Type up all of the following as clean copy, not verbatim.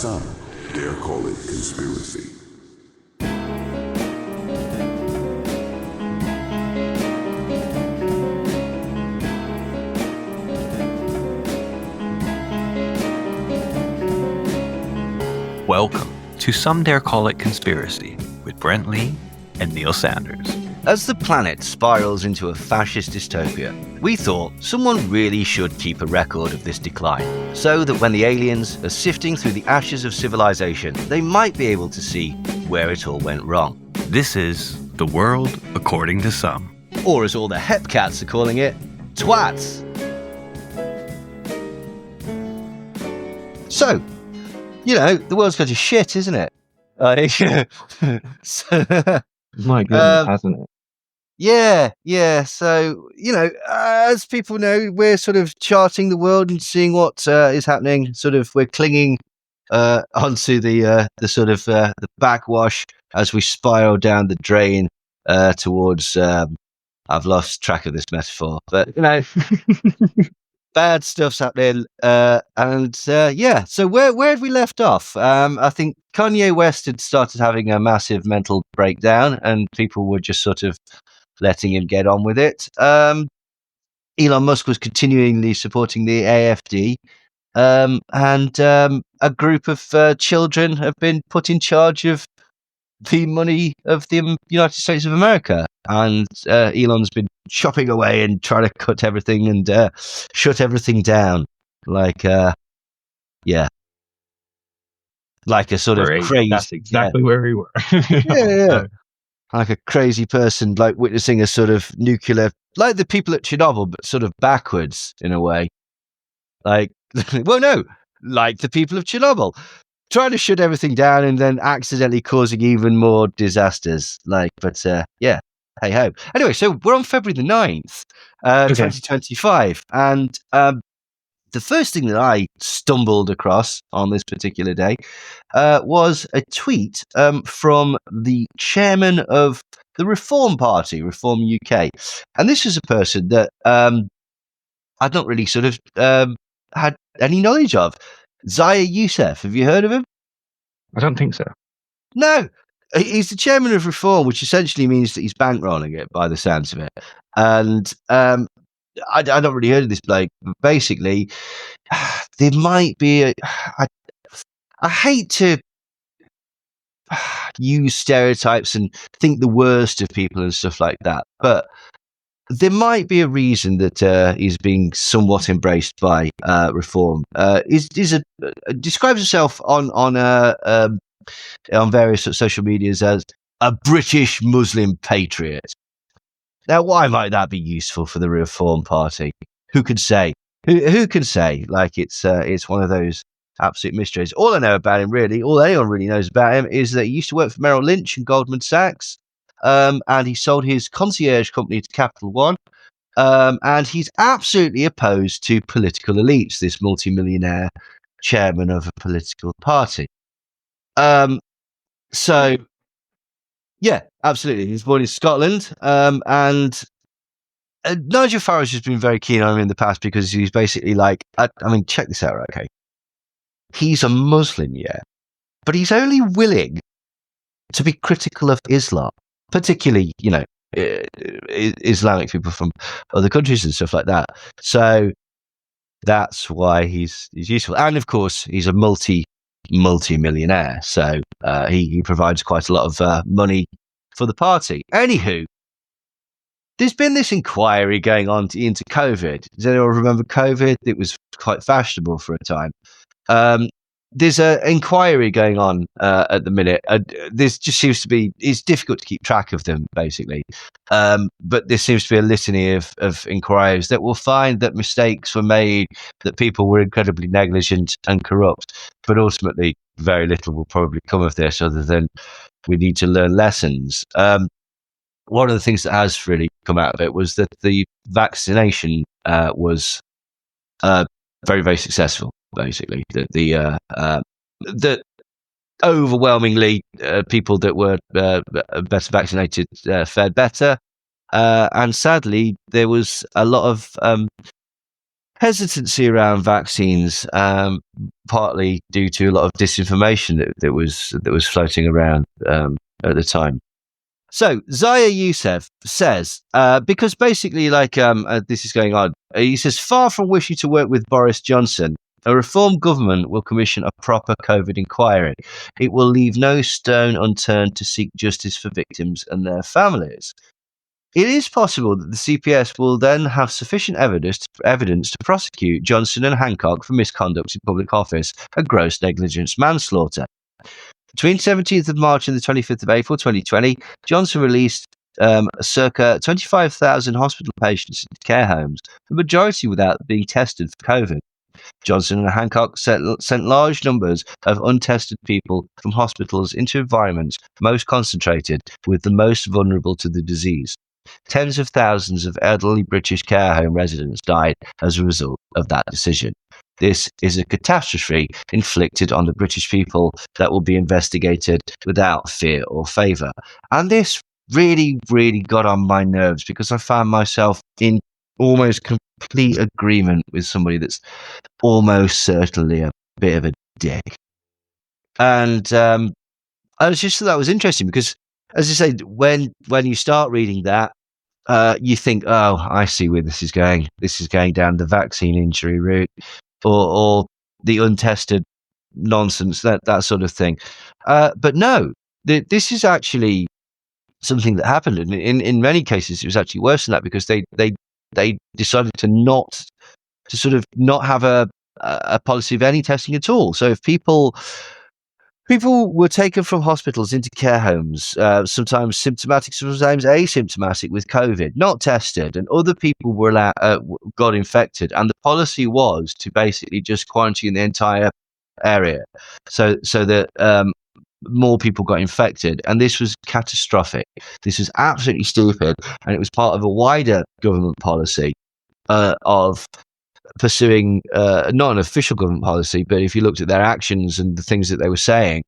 some dare call it conspiracy. Welcome to Some Dare Call It Conspiracy with Brent Lee and Neil Sanders. As the planet spirals into a fascist dystopia, we thought someone really should keep a record of this decline, so that when the aliens are sifting through the ashes of civilization, they might be able to see where it all went wrong. This is The World According to Some. Or as all the hep cats are calling it, twats. So, you know, the world's got to shit, isn't it? My goodness, hasn't it? Yeah. So, you know, as people know, we're sort of charting the world and seeing what is happening. Sort of, we're clinging onto the sort of the backwash as we spiral down the drain towards. I've lost track of this metaphor, but you know, bad stuff's happening. Yeah. So where had we left off? I think Kanye West had started having a massive mental breakdown, and people were just sort of letting him get on with it. Elon Musk was continually supporting the AFD, and a group of children have been put in charge of the money of the United States of America. And Elon's been chopping away and trying to cut everything and shut everything down. Like a sort of crazy. That's exactly where we were. Yeah. Like a crazy person, like witnessing a sort of nuclear, like the people at Chernobyl, but sort of backwards in a way. Like, well, no, like the people of Chernobyl, trying to shut everything down and then accidentally causing even more disasters. Like, but yeah, hey ho. Anyway, so we're on February the 9th, 2025, and the first thing that I stumbled across on this particular day was a tweet from the chairman of the Reform Party, Reform UK. And this is a person that I'd not really sort of had any knowledge of. Zaya Youssef, have you heard of him? I don't think so. No. He's the chairman of Reform, which essentially means that he's bankrolling it by the sounds of it. And I don't really heard of this bloke, but basically, there might be I hate to use stereotypes and think the worst of people and stuff like that, but there might be a reason that he's being somewhat embraced by Reform. Describes himself on various social medias as a British Muslim patriot. Now, why might that be useful for the Reform Party? Who can say? Who can say? Like, it's one of those absolute mysteries. All I know about him, really, all anyone really knows about him, is that he used to work for Merrill Lynch and Goldman Sachs, and he sold his concierge company to Capital One, and he's absolutely opposed to political elites, this multimillionaire chairman of a political party. So... yeah, absolutely. He was born in Scotland, and Nigel Farage has been very keen on him in the past because he's basically like, I mean, check this out, okay? He's a Muslim, yeah, but he's only willing to be critical of Islam, particularly, you know, Islamic people from other countries and stuff like that. So that's why he's useful. And of course, he's a multi-millionaire, so he provides quite a lot of money for the party. Anywho, there's been this inquiry going on into COVID. Does anyone remember COVID? It was quite fashionable for a time. There's an inquiry going on at the minute. This just seems to be, it's difficult to keep track of them, basically. But there seems to be a litany of inquiries that will find that mistakes were made, that people were incredibly negligent and corrupt. But ultimately, very little will probably come of this other than we need to learn lessons. One of the things that has really come out of it was that the vaccination was very, very successful. Basically, that overwhelmingly people that were better vaccinated fared better, and sadly there was a lot of hesitancy around vaccines, partly due to a lot of disinformation that was floating around at the time. So Zaya Youssef says, because basically, this is going on, he says, far from wishing to work with Boris Johnson, a reformed government will commission a proper COVID inquiry. It will leave no stone unturned to seek justice for victims and their families. It is possible that the CPS will then have sufficient evidence to prosecute Johnson and Hancock for misconduct in public office and gross negligence manslaughter. Between 17th of March and the 25th of April 2020, Johnson released circa 25,000 hospital patients into care homes, the majority without being tested for COVID. Johnson and Hancock sent large numbers of untested people from hospitals into environments most concentrated with the most vulnerable to the disease. Tens of thousands of elderly British care home residents died as a result of that decision. This is a catastrophe inflicted on the British people that will be investigated without fear or favour. And this really, really got on my nerves because I found myself in almost complete agreement with somebody that's almost certainly a bit of a dick. And I was just thought that was interesting because, as I say, when you start reading that, you think, oh, I see where this is going. This is going down the vaccine injury route, or the untested nonsense, that sort of thing. But no, this is actually something that happened, and in many cases, it was actually worse than that because they decided to sort of not have a policy of any testing at all. So if people were taken from hospitals into care homes, sometimes symptomatic, sometimes asymptomatic with COVID, not tested, and other people were got infected. And the policy was to basically just quarantine the entire area, so that more people got infected. And this was catastrophic. This was absolutely stupid, and it was part of a wider government policy of pursuing not an official government policy, but if you looked at their actions and the things that they were saying,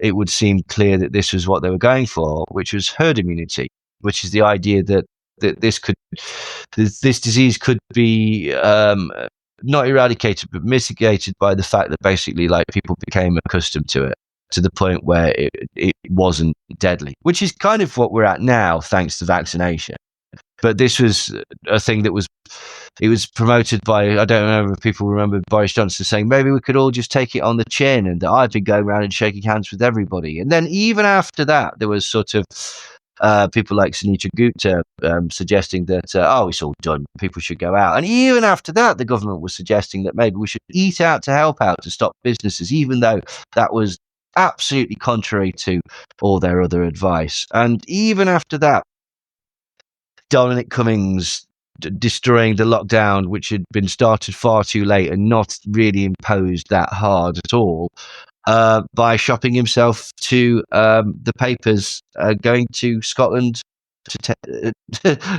it would seem clear that this was what they were going for, which was herd immunity, which is the idea that this disease could be not eradicated but mitigated by the fact that basically people became accustomed to it to the point where it wasn't deadly, which is kind of what we're at now thanks to vaccination. But this was a thing that was promoted by, I don't know if people remember Boris Johnson saying, maybe we could all just take it on the chin, and that I've been going around and shaking hands with everybody. And then even after that, there was sort of people like Sunita Gupta suggesting that, it's all done, people should go out. And even after that, the government was suggesting that maybe we should eat out to help out, to stop businesses, even though that was absolutely contrary to all their other advice. And even after that, Dominic Cummings destroying the lockdown, which had been started far too late and not really imposed that hard at all, by shopping himself to the papers, going to Scotland to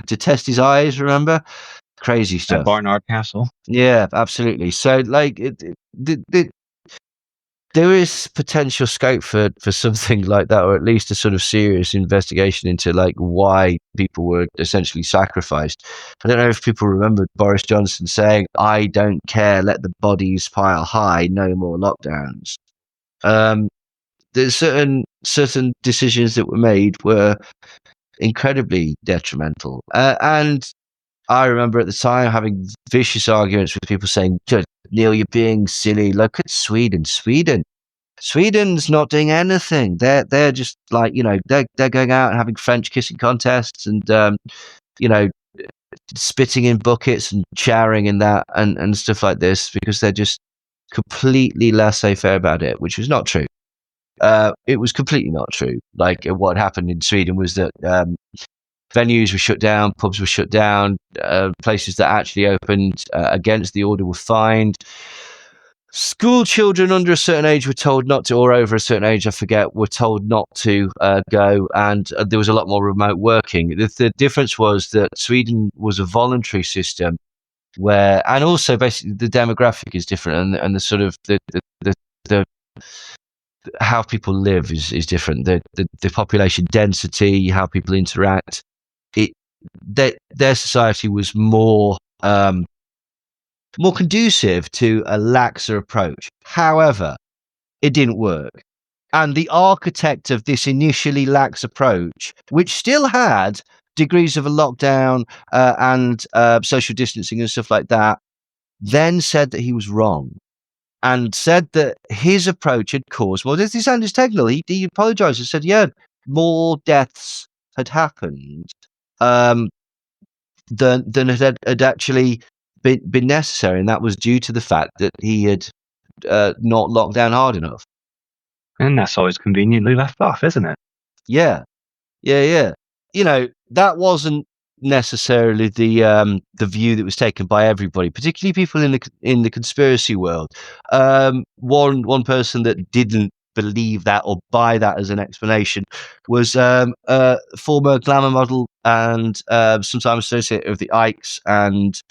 test his eyes. Remember, crazy stuff. At Barnard Castle. Yeah, absolutely. So, there is potential scope for something like that, or at least a sort of serious investigation into why people were essentially sacrificed. I don't know if people remember Boris Johnson saying, "I don't care, let the bodies pile high, no more lockdowns." There's certain decisions that were made were incredibly detrimental, and I remember at the time having vicious arguments with people saying, Neil, you're being silly. Look at Sweden. Sweden's not doing anything. They're just they're going out and having French kissing contests and spitting in buckets and showering in that and stuff like this because they're just completely laissez-faire about it, which was not true. It was completely not true. What happened in Sweden was that venues were shut down, pubs were shut down, places that actually opened against the order were fined. School children under a certain age were told not to, or over a certain age, I forget, were told not to go, and there was a lot more remote working. The difference was that Sweden was a voluntary system and also basically the demographic is different, and the sort of the how people live is different. The population density, how people interact, their society was more more conducive to a laxer approach. However, it didn't work. And the architect of this initially lax approach, which still had degrees of a lockdown and social distancing and stuff like that, then said that he was wrong and said that his approach had caused, well, this sounded technical. He apologized and said, yeah, more deaths had happened than had actually been necessary. And that was due to the fact that he had not locked down hard enough. And that's always conveniently left off, isn't it? Yeah. You know, that wasn't necessarily the view that was taken by everybody, particularly people in the conspiracy world. One person that didn't believe that or buy that as an explanation was former glamour model and sometimes associated with the Ickes and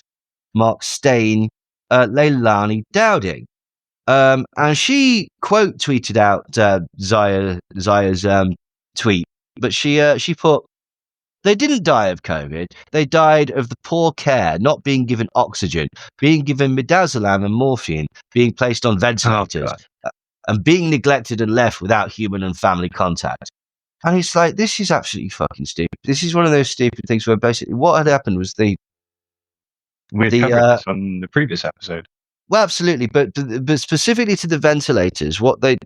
Mark Steyn, Leilani Dowding. And she quote tweeted out Zaya's tweet, but she put, "They didn't die of COVID. They died of the poor care, not being given oxygen, being given midazolam and morphine, being placed on ventilators, and being neglected and left without human and family contact." And it's like, this is absolutely fucking stupid. This is one of those stupid things where basically what had happened was we had covered this on the previous episode. Well, absolutely, but specifically to the ventilators, what the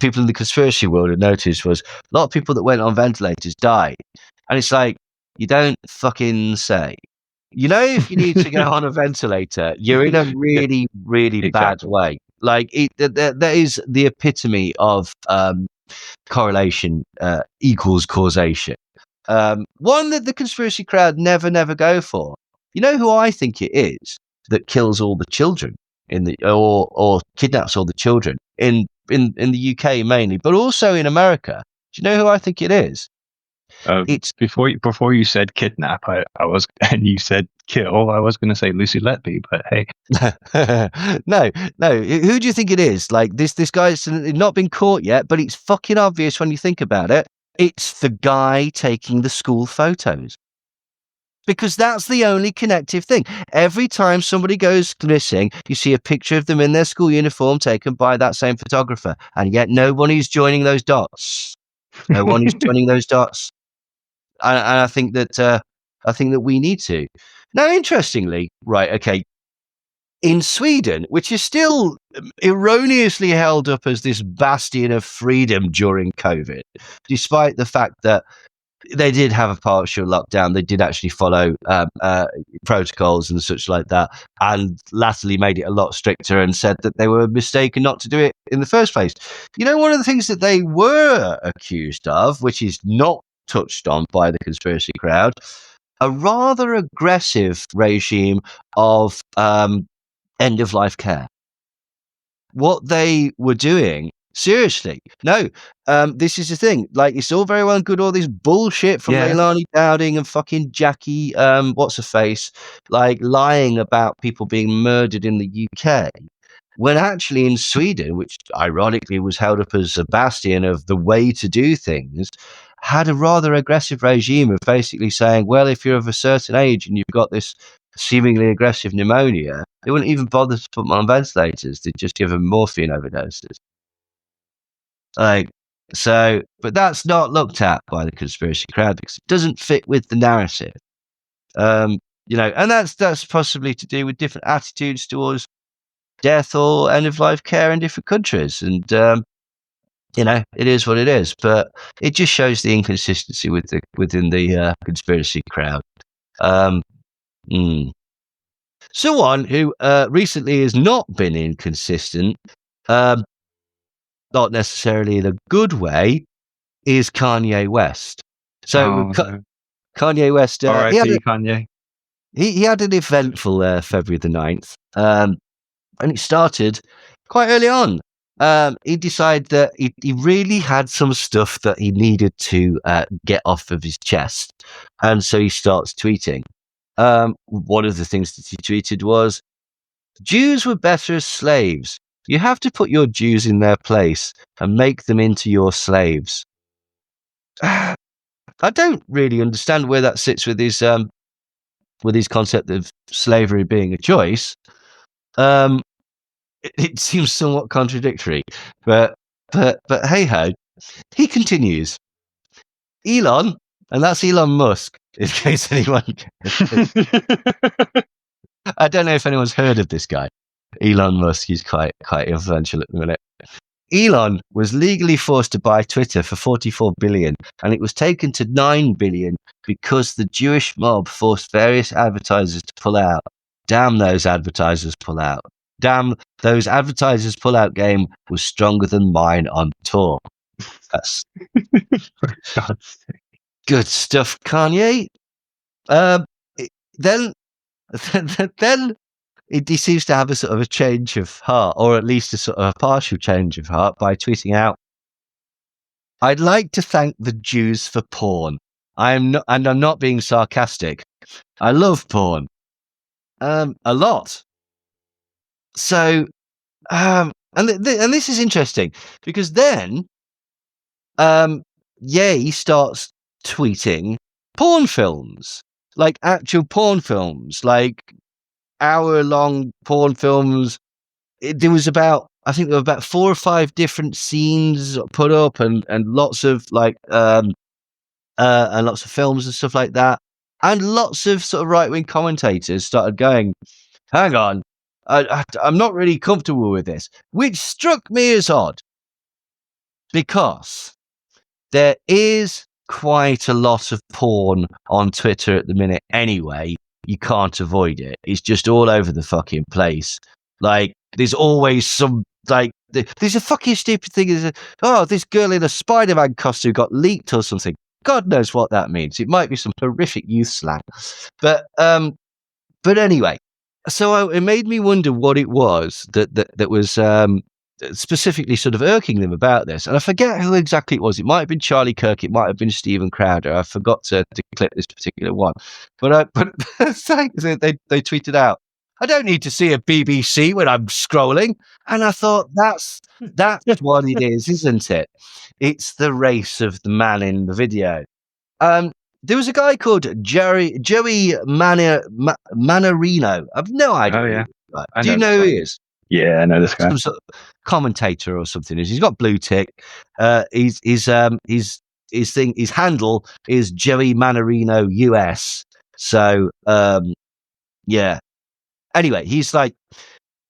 people in the conspiracy world had noticed was a lot of people that went on ventilators died, and it's like, you don't fucking say. You know, if you need to go on a ventilator, you're in a really, really bad way. Like that is the epitome of correlation equals causation. One that the conspiracy crowd never go for. You know who I think it is that kills all the children or kidnaps all the children in the UK mainly, but also in America? Do you know who I think it is? It's before you said kidnap, I was, and you said kill, I was going to say Lucy Letby, but hey, no. Who do you think it is? Like this guy's not been caught yet, but it's fucking obvious when you think about it. It's the guy taking the school photos. Because that's the only connective thing. Every time somebody goes missing, you see a picture of them in their school uniform taken by that same photographer, and yet no one is joining those dots. No one is joining those dots. And I think that we need to. Now, interestingly, right? Okay, in Sweden, which is still erroneously held up as this bastion of freedom during COVID, despite the fact that they did have a partial lockdown. They did actually follow protocols and such like that, and latterly made it a lot stricter and said that they were mistaken not to do it in the first place. You know, one of the things that they were accused of, which is not touched on by the conspiracy crowd, a rather aggressive regime of end-of-life care. What they were doing, seriously, no, this is the thing. Like, it's all very well and good, all this bullshit from Leilani Dowding and fucking Jackie, what's her face, like lying about people being murdered in the UK. When actually in Sweden, which ironically was held up as a bastion of the way to do things, had a rather aggressive regime of basically saying, well, if you're of a certain age and you've got this seemingly aggressive pneumonia, they wouldn't even bother to put them on ventilators. They'd just give them morphine overdoses. Like, so, but that's not looked at by the conspiracy crowd because it doesn't fit with the narrative. You know, and that's possibly to do with different attitudes towards death or end of life care in different countries. And, you know, it is what it is, but it just shows the inconsistency within the conspiracy crowd. Someone who recently has not been inconsistent, not necessarily in a good way, is Kanye West. So Kanye West, Kanye. He had an eventful February the 9th, and it started quite early on. He decided that he really had some stuff that he needed to get off of his chest, and so he starts tweeting. One of the things that he tweeted was, "Jews were better as slaves. You have to put your Jews in their place and make them into your slaves." I don't really understand where that sits with his with his concept of slavery being a choice, it seems somewhat contradictory. But hey ho, he continues. Elon, and that's Elon Musk, in case anyone. I don't know if anyone's heard of this guy. Elon Musk, he's quite influential at the minute. Elon was legally forced to buy Twitter for 44 billion, and it was taken to 9 billion because the Jewish mob forced various advertisers to pull out. Damn those advertisers pull out. Damn those advertisers pull out game was stronger than mine on tour. That's For God's sake. good stuff, Kanye. Then he seems to have a sort of a change of heart, or at least a sort of a partial change of heart, by tweeting out, "I'd like to thank the Jews for porn. I'm not being sarcastic. I love porn, a lot." So, and this is interesting because then, Ye starts tweeting porn films, like actual porn films, like hour-long porn films. There was about, I think there were about 4 or 5 different scenes put up, and lots of like and lots of films and stuff like that, and lots of sort of right-wing commentators started going, "Hang on, I'm not really comfortable with this," which struck me as odd because there is quite a lot of porn on Twitter at the minute anyway. You can't avoid it. It's just all over the fucking place. Like, there's always some, like, there's a fucking stupid thing. This girl in a Spider-Man costume got leaked or something. God knows what that means. It might be some horrific youth slang. But anyway, so it made me wonder what it was that was specifically sort of irking them about this. And I forget who exactly it was. It might have been Charlie Kirk. It might have been Stephen Crowder. I forgot to clip this particular one. But they tweeted out, "I don't need to see a BBC when I'm scrolling." And I thought, that's what it is, isn't it? It's the race of the man in the video. There was a guy called Joey Manarino. I've no idea. Oh, yeah. Do you know who he is? Yeah, I know this guy. Some sort of commentator or something. He's got blue tick. His handle is Joey Manarino US. So yeah. Anyway, he's like,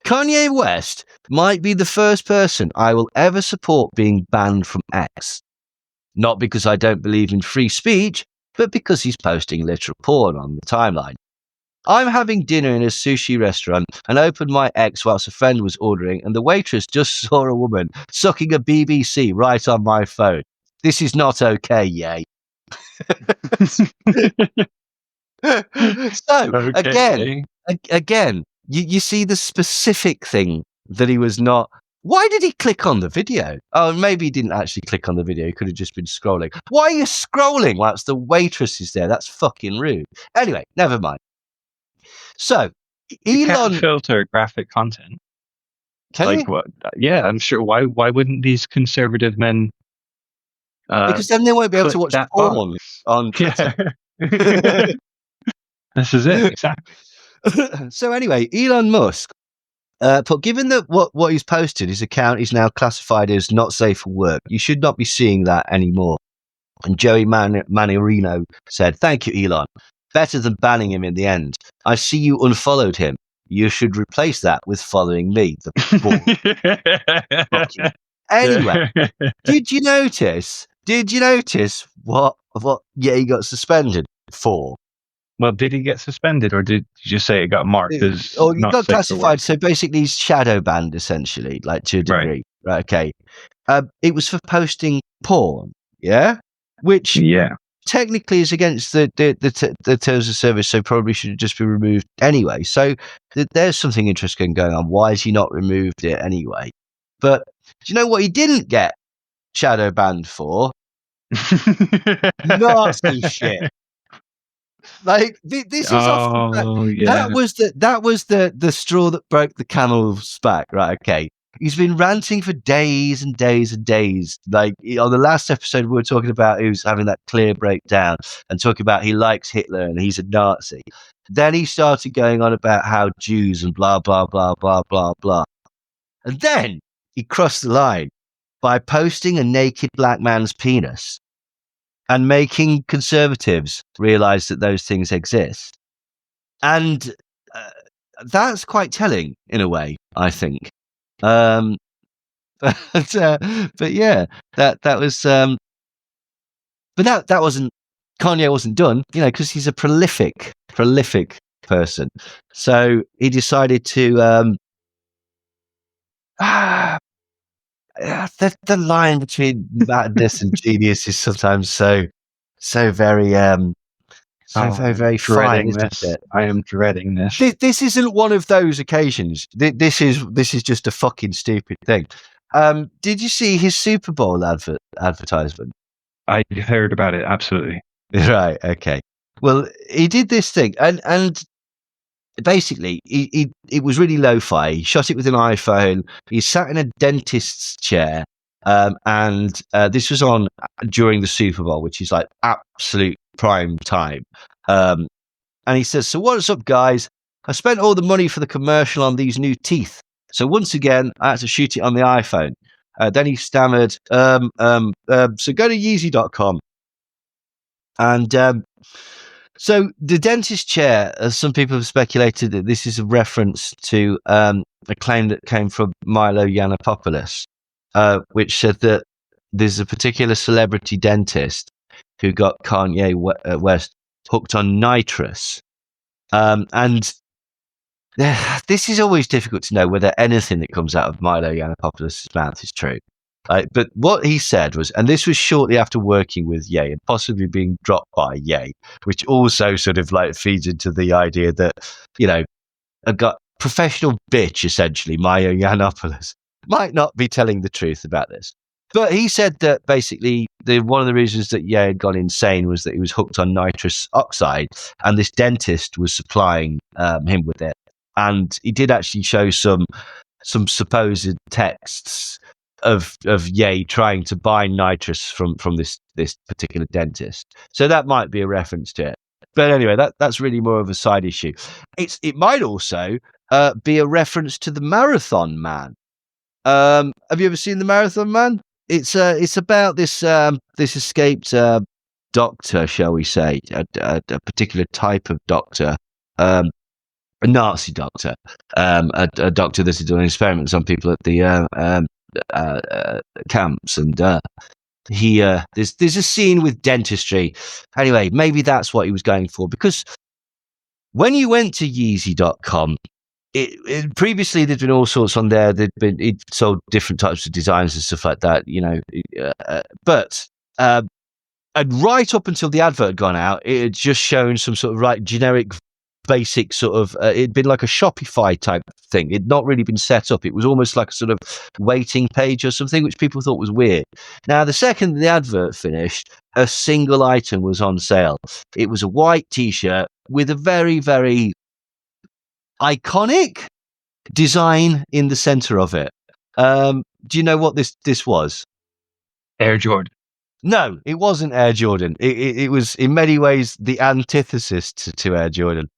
"Kanye West might be the first person I will ever support being banned from X. Not because I don't believe in free speech, but because he's posting literal porn on the timeline. I'm having dinner in a sushi restaurant and opened my X whilst a friend was ordering, and the waitress just saw a woman sucking a BBC right on my phone. This is not okay, yay." So, Okay. again, you see the specific thing that he was not. Why did he click on the video? Oh, maybe he didn't actually click on the video. He could have just been scrolling. Why are you scrolling whilst the waitress is there? That's fucking rude. Anyway, never mind. So, You Elon can't filter graphic content. can Like you? what? Yeah, I'm sure. Why wouldn't these conservative men? Because then they won't be able to click watch that porn on Twitter. Yeah. This is it, exactly. So anyway, Elon Musk, given that what he's posted, his account is now classified as not safe for work, you should not be seeing that anymore. And Joey Manarino said, "Thank you, Elon. Better than banning him in the end. I see you unfollowed him. You should replace that with following me." Anyway, did you notice what he got suspended for? Well, did he get suspended, or did you just say it got marked as He not got safe for classified. work? So basically, he's shadow banned, essentially, like to a degree. Right? Okay. It was for posting porn. Yeah. Which Yeah. technically is against the terms of service, so probably should just be removed anyway. So there's something interesting going on. Why has he not removed it anyway? But do you know what he didn't get shadow banned for? Nazi shit. Like this is off the back. Yeah. That was the straw that broke the camel's back, right? Okay. he's been ranting for days and days and days. Like on the last episode, we were talking about he was having that clear breakdown and talking about he likes Hitler and he's a Nazi. Then he started going on about how Jews and blah, blah, blah, blah, blah, blah. And then he crossed the line by posting a naked black man's penis and making conservatives realize that those things exist. And that's quite telling in a way, I think. But yeah, that was. But that wasn't. Kanye wasn't done, because he's a prolific person. So he decided to. The line between madness and genius is sometimes so very very fine, isn't it? I am dreading this. This isn't one of those occasions. This is just a fucking stupid thing. Did you see his Super Bowl advertisement? I heard about it, absolutely. Right, okay. Well, he did this thing, and basically, it was really lo-fi. He shot it with an iPhone. He sat in a dentist's chair, and this was on during the Super Bowl, which is like absolute prime time. And he says, "So what's up, guys? I spent all the money for the commercial on these new teeth. So once again, I had to shoot it on the iPhone." Then he stammered, "So go to Yeezy.com." And so the dentist chair, as some people have speculated that this is a reference to a claim that came from Milo Yiannopoulos, which said that there's a particular celebrity dentist who got Kanye West hooked on nitrous. And this is always difficult to know whether anything that comes out of Milo Yiannopoulos' mouth is true. But what he said was, and this was shortly after working with Ye and possibly being dropped by Ye, which also sort of like feeds into the idea that, a professional bitch, essentially, Milo Yiannopoulos, might not be telling the truth about this. But he said that basically one of the reasons that Ye had gone insane was that he was hooked on nitrous oxide, and this dentist was supplying him with it. And he did actually show some supposed texts of Ye trying to buy nitrous from this particular dentist. So that might be a reference to it. But anyway, that's really more of a side issue. It might also be a reference to the Marathon Man. Have you ever seen the Marathon Man? It's about this escaped doctor, shall we say, a particular type of doctor. A Nazi doctor, a doctor that had done experiments on people at the camps, and there's a scene with dentistry. Anyway, maybe that's what he was going for, because when you went to Yeezy.com, it previously there'd been all sorts on there. It sold different types of designs and stuff like that, but and right up until the advert had gone out, it had just shown some sort of like generic basic sort of it'd been like a Shopify type thing. It'd not really been set up. It was almost like a sort of waiting page or something, which people thought was weird. Now, the second the advert finished, a single item was on sale. It was a white t-shirt with a very, very iconic design in the center of it. Do you know what this was? Air Jordan. No, it wasn't Air Jordan. It was in many ways the antithesis to Air Jordan.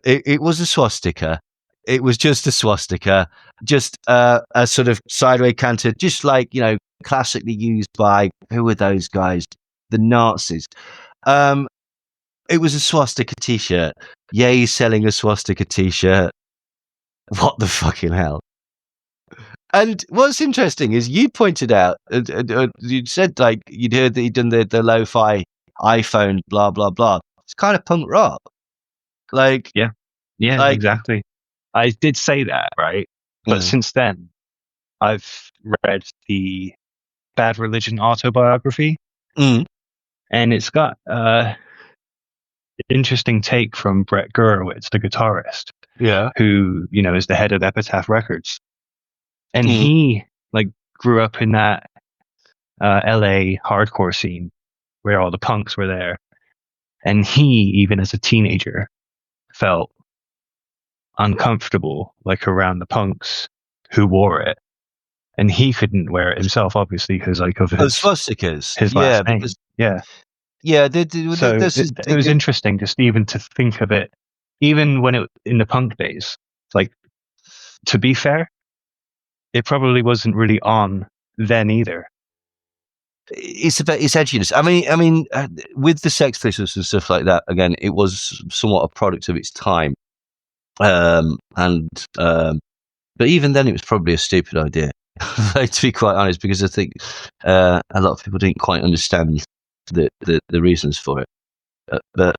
It was a swastika. It was just a swastika, just a sort of sideways canted, just like, classically used by, who were those guys? The Nazis. It was a swastika t-shirt. Yay, selling a swastika t-shirt. What the fucking hell? And what's interesting is you pointed out, you said like you'd heard that he'd done the lo-fi iPhone, blah, blah, blah. It's kind of punk rock. Like, yeah, like, exactly. I did say that, right? But since then, I've read the Bad Religion autobiography, and it's got an interesting take from Brett Gurewitz, the guitarist, who is the head of Epitaph Records, and he grew up in that LA hardcore scene where all the punks were there, and he, even as a teenager, felt uncomfortable around the punks who wore it, and he couldn't wear it himself, obviously, because like of swastikas. his last name. So it was interesting just even to think of it, even when it in the punk days. Like, to be fair, it probably wasn't really on then either. It's edginess. I mean, with the Sex Pistols and stuff like that. Again, it was somewhat a product of its time, but even then, it was probably a stupid idea. To be quite honest, because I think a lot of people didn't quite understand the reasons for it. But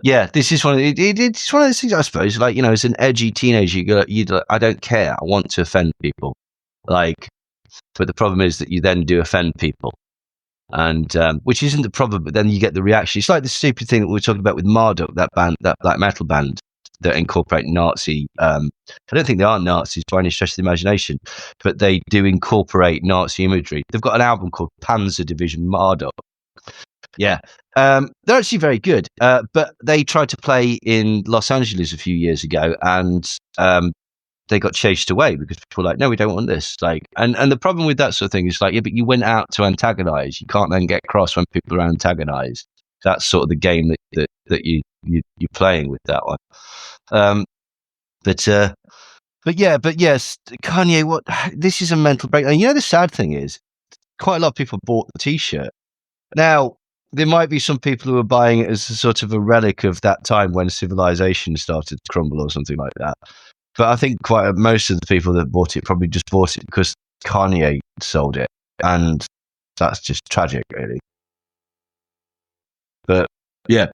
yeah, this is one of it's one of those things, I suppose. Like, as an edgy teenager, you go, I don't care. I want to offend people. Like, but the problem is that you then do offend people, and which isn't the problem. But then you get the reaction. It's like the stupid thing that we were talking about with Marduk, that band, that black metal band that incorporate Nazi. I don't think they are Nazis by any stretch of the imagination, but they do incorporate Nazi imagery. They've got an album called Panzer Division Marduk. Yeah, they're actually very good, but they tried to play in Los Angeles a few years ago, and they got chased away because people were like, no, we don't want this. Like, and the problem with that sort of thing is like, yeah, but you went out to antagonize. You can't then get cross when people are antagonized. That's sort of the game that you're playing with that one. But yes, Kanye. This is a mental breakdown. The sad thing is, quite a lot of people bought the T-shirt. Now, there might be some people who are buying it as a sort of a relic of that time when civilization started to crumble or something like that. But I think most of the people that bought it probably just bought it because Kanye sold it, and that's just tragic, really. But yeah,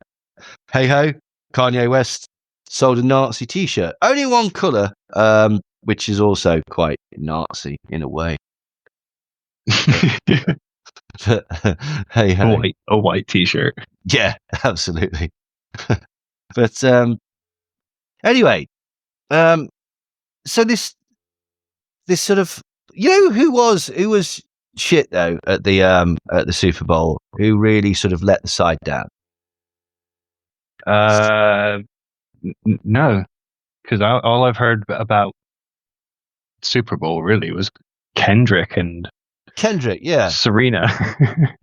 hey ho, Kanye West sold a Nazi T-shirt, only one color, which is also quite Nazi in a way. But, hey ho, a white T-shirt. Yeah, absolutely. But anyway. So this sort of, who was shit though at the Super Bowl, who really sort of let the side down? No, because all I've heard about Super Bowl really was Kendrick, yeah, Serena.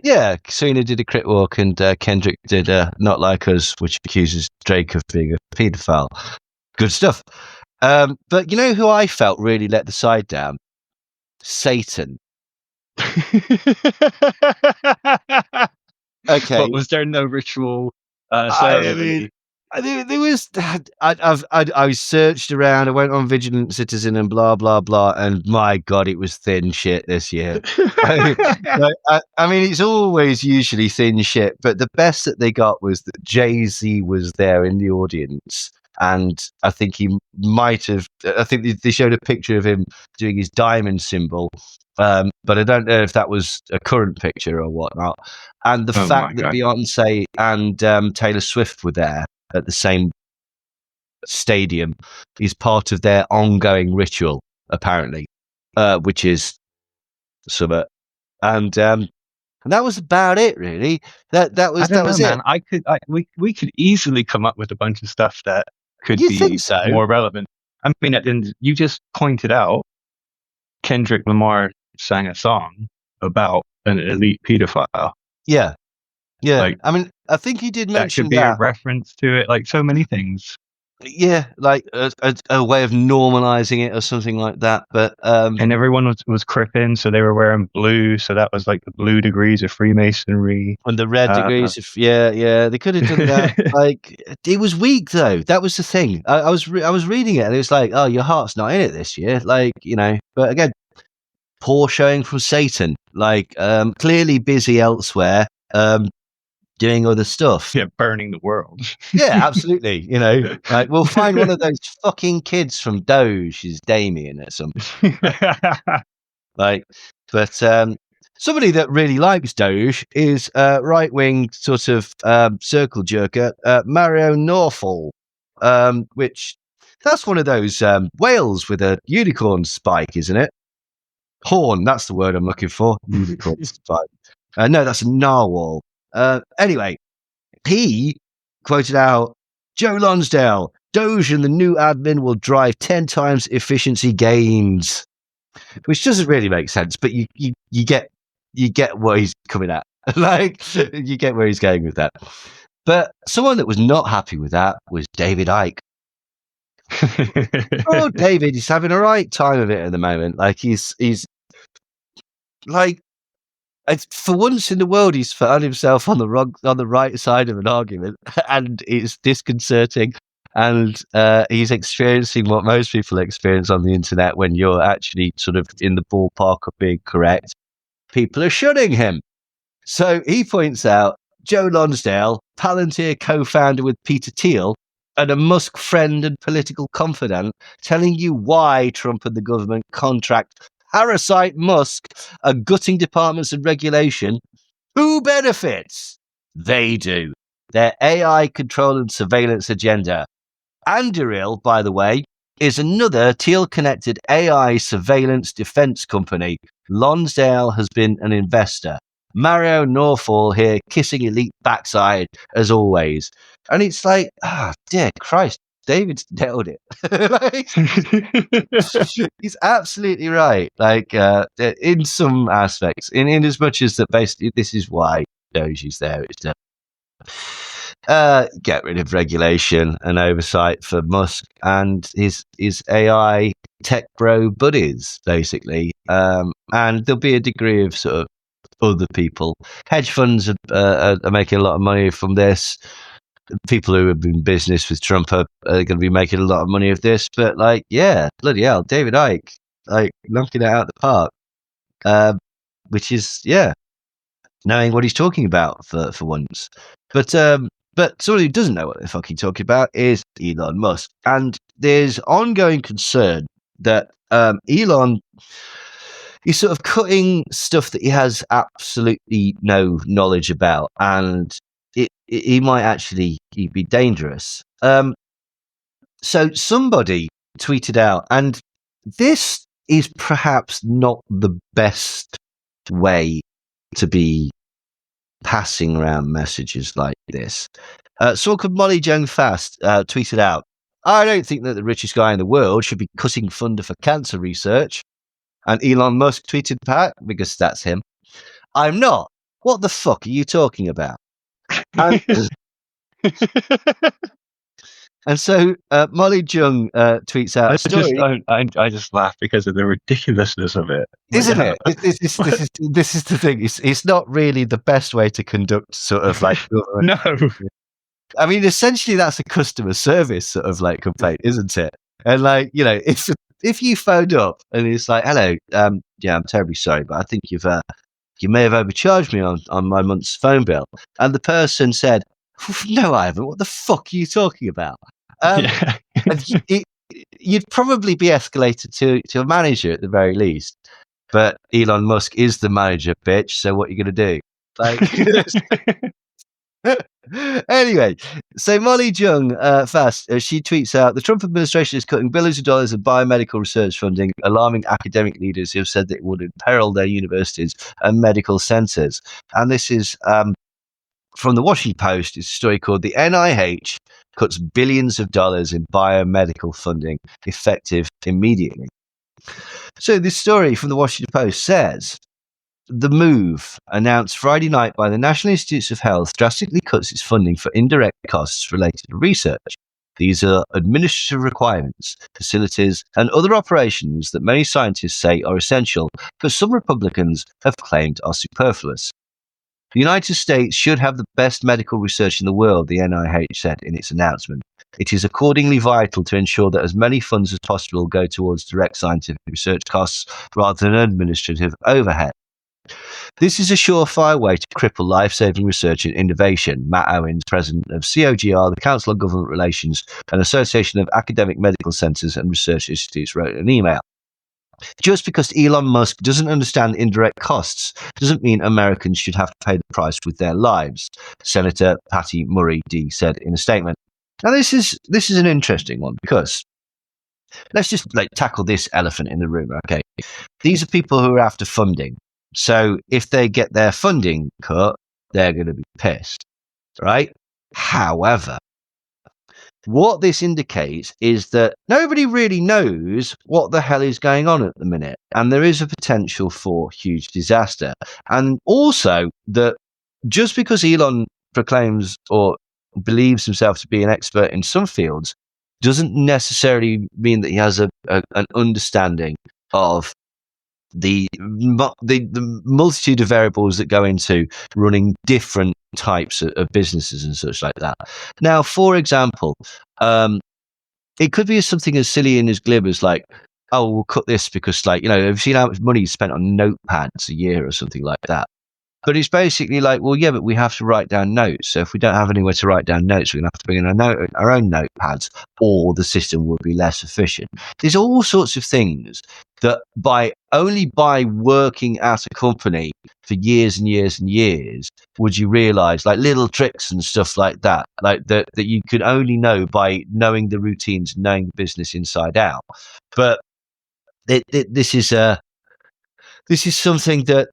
Yeah, Serena did a crit walk, and Kendrick did Not Like Us, which accuses Drake of being a paedophile. Good stuff. But who I felt really let the side down? Satan. Okay. But was there no ritual? I mean, there was. I searched around. I went on Vigilant Citizen and blah blah blah, and my God, it was thin shit this year. I mean, it's always usually thin shit, but the best that they got was that Jay-Z was there in the audience. And I think he might have. I think they showed a picture of him doing his diamond symbol, but I don't know if that was a current picture or whatnot. And the fact that Beyonce and Taylor Swift were there at the same stadium is part of their ongoing ritual, apparently, which is summer. And that was about it, really. That was man. it. We could easily come up with a bunch of stuff that could be more relevant. I mean, at the end, you just pointed out Kendrick Lamar sang a song about an elite pedophile. Yeah. Like, I mean, I think he did mention that could be a reference to it, like so many things. Yeah, like a way of normalizing it or something like that. But and everyone was crippin', so they were wearing blue, so that was like the blue degrees of Freemasonry, and the red degrees of they could have done that. Like, it was weak though. That was the thing. I was reading it, and it was like, oh, your heart's not in it this year, like, But again, poor showing from Satan. Like, clearly busy elsewhere. Doing other stuff. Yeah, burning the world. Yeah, absolutely. Like, we'll find one of those fucking kids from Doge is Damien at some point. Like, but somebody that really likes Doge is right-wing sort of circle jerker, Mario Norfall, which that's one of those whales with a unicorn spike, isn't it? Horn, that's the word I'm looking for. Unicorn spike. No, that's a narwhal. Anyway, he quoted out Joe Lonsdale, Doge and the new admin will drive 10 times efficiency gains. which doesn't really make sense, but you get what he's coming at. Like, you get where he's going with that. But someone that was not happy with that was David Icke. Oh, David, he's having a right time of it at the moment. Like, he's like, for once in the world, he's found himself on the right side of an argument, and it's disconcerting. And he's experiencing what most people experience on the internet when you're actually sort of in the ballpark of being correct. People are shunning him. So he points out Joe Lonsdale, Palantir co-founder with Peter Thiel, and a Musk friend and political confidant, telling you why Trump and the government contract parasite Musk are gutting departments and regulation. Who benefits? They do. Their AI control and surveillance agenda. Anduril, by the way, is another Thiel-connected AI surveillance defense company. Lonsdale has been an investor. Mario Norfall here, kissing elite backside, as always. And it's like, dear Christ, David's nailed it. Like, he's absolutely right. Like, in some aspects, in as much as that basically this is why Doji's there. It's to get rid of regulation and oversight for Musk and his AI tech bro buddies, basically. And there'll be a degree of sort of other people. Hedge funds are making a lot of money from this. People who have been in business with Trump are going to be making a lot of money of this. But, like, yeah, bloody hell, David Icke, like, knocking it out of the park, which is, yeah, knowing what he's talking about for once. But someone who doesn't know what they're fucking talking about is Elon Musk. And there's ongoing concern that Elon is sort of cutting stuff that he has absolutely no knowledge about, and he might actually be dangerous. So somebody tweeted out, and this is perhaps not the best way to be passing around messages like this. Someone called Molly Jung Fast tweeted out, I don't think that the richest guy in the world should be cutting funding for cancer research. And Elon Musk tweeted back, because that's him, I'm not. What the fuck are you talking about? And so Molly Jung tweets out a story. I just laugh because of the ridiculousness of it. Isn't it? This is the thing. It's not really the best way to conduct sort of like... No. I mean, essentially, that's a customer service sort of like complaint, isn't it? And like, you know, if you phoned up and it's like, hello, yeah, I'm terribly sorry, but I think you may have overcharged me on my month's phone bill. And the person said, no, I haven't. What the fuck are you talking about? And you'd probably be escalated to a manager at the very least. But Elon Musk is the manager, bitch. So what are you going to do? Like, anyway, so Molly Jung Fast, she tweets out, the Trump administration is cutting billions of dollars of biomedical research funding, alarming academic leaders who have said that it would imperil their universities and medical centers. And this is from the Washington Post. It's a story called The NIH Cuts Billions of Dollars in Biomedical Funding, Effective Immediately. So this story from the Washington Post says, the move, announced Friday night by the National Institutes of Health, drastically cuts its funding for indirect costs related to research. These are administrative requirements, facilities, and other operations that many scientists say are essential, but some Republicans have claimed are superfluous. The United States should have the best medical research in the world, the NIH said in its announcement. It is accordingly vital to ensure that as many funds as possible go towards direct scientific research costs rather than administrative overhead. This is a surefire way to cripple life-saving research and innovation, Matt Owens, president of COGR, the Council on Government Relations, and Association of Academic Medical Centers and Research Institutes, wrote in an email. Just because Elon Musk doesn't understand indirect costs doesn't mean Americans should have to pay the price with their lives, Senator Patty Murray D said in a statement. Now this is an interesting one, because let's just like tackle this elephant in the room, okay? These are people who are after funding. So if they get their funding cut, they're going to be pissed, right? However, what this indicates is that nobody really knows what the hell is going on at the minute. And there is a potential for huge disaster. And also that just because Elon proclaims or believes himself to be an expert in some fields doesn't necessarily mean that he has an understanding of the multitude of variables that go into running different types of businesses and such like that. Now, for example, it could be something as silly and as glib as like, oh, we'll cut this because, like, have you seen how much money is spent on notepads a year or something like that? But it's basically like, well, yeah, but we have to write down notes. So if we don't have anywhere to write down notes, we're going to have to bring in our own notepads, or the system will be less efficient. There's all sorts of things that by working at a company for years and years and years, would you realize, like little tricks and stuff like that, like that you could only know by knowing the routines, knowing the business inside out. But this is something that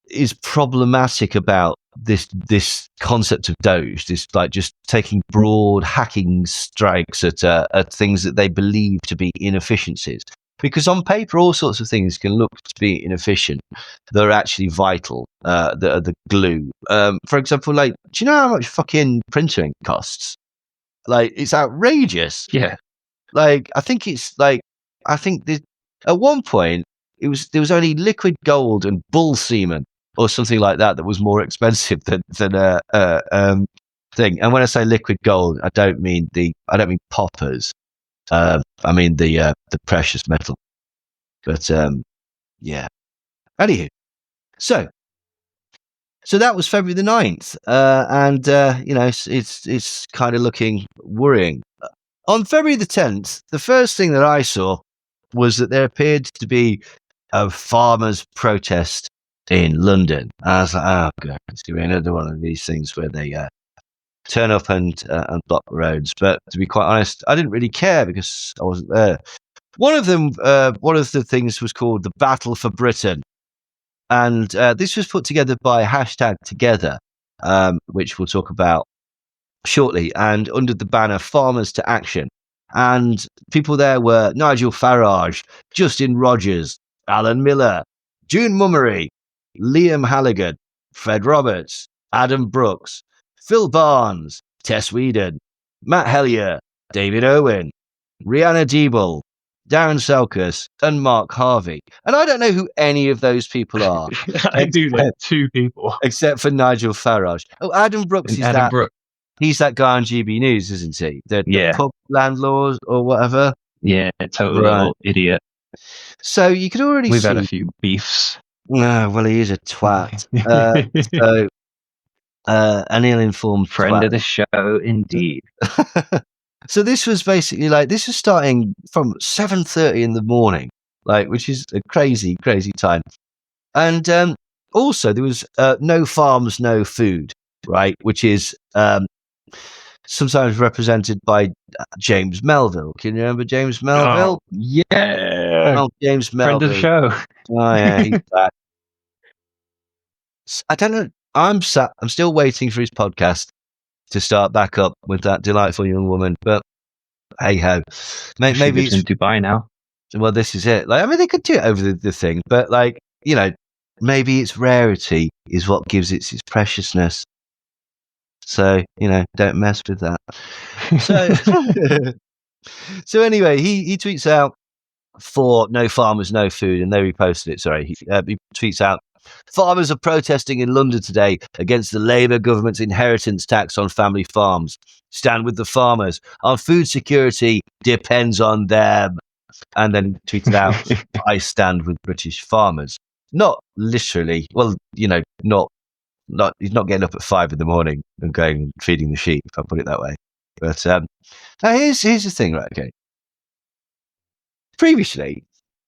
is problematic about this concept of Doge, this like just taking broad hacking strikes at things that they believe to be inefficiencies. Because on paper, all sorts of things can look to be inefficient. They're actually vital. That are the glue. For example, like, do you know how much fucking printer ink costs? Like, it's outrageous. Yeah. Like, I think at one point there was only liquid gold and bull semen or something like that was more expensive than a thing. And when I say liquid gold, I don't mean poppers. I mean the precious metal. But yeah. Anywho, so that was February the 9th, and it's kind of looking worrying. On February the 10th, the first thing that I saw was that there appeared to be a farmers' protest in London. I was like, oh god, it's going to be another one of these things where they turn up and block the roads. But to be quite honest, I didn't really care because I wasn't there. One of the things was called the Battle for Britain, and this was put together by #Together, which we'll talk about shortly, and under the banner Farmers to Action. And people there were Nigel Farage, Justin Rogers, Alan Miller, June Mummery, Liam Halligan, Fred Roberts, Adam Brooks, Phil Barnes, Tess Whedon, Matt Hellier, David Owen, Rihanna Diebel, Darren Selkis, and Mark Harvey. And I don't know who any of those people are. I do know two people. Except for Nigel Farage. Oh, Adam Brooks is Adam Brooks. He's that guy on GB News, isn't he? The pub landlord or whatever. Yeah, total little idiot. So you could already We've had a few beefs. No, well, he is a twat. An ill-informed friend twat. of the show, indeed. So this was basically like, this was starting from 7:30 in the morning, like, which is a crazy, crazy time. And also there was no farms, no food, right? Which is sometimes represented by James Melville. Can you remember James Melville? Oh, yeah. Oh, James Melville. Friend of the show. Oh, yeah, he's back. I don't know. I'm still waiting for his podcast to start back up with that delightful young woman. But hey ho, maybe it's in Dubai now. Well, this is it. Like, I mean, they could do it over the thing, but like, maybe its rarity is what gives it its preciousness. So, don't mess with that. So anyway, he tweets out for no farmers, no food, and they reposted it. Sorry, he tweets out, farmers are protesting in London today against the Labour government's inheritance tax on family farms. Stand with the farmers. Our food security depends on them. And then tweeted out, I stand with British farmers. Not literally. Well, he's not getting up at 5 a.m. and going and feeding the sheep, if I put it that way. But now here's the thing, right? Okay. Previously,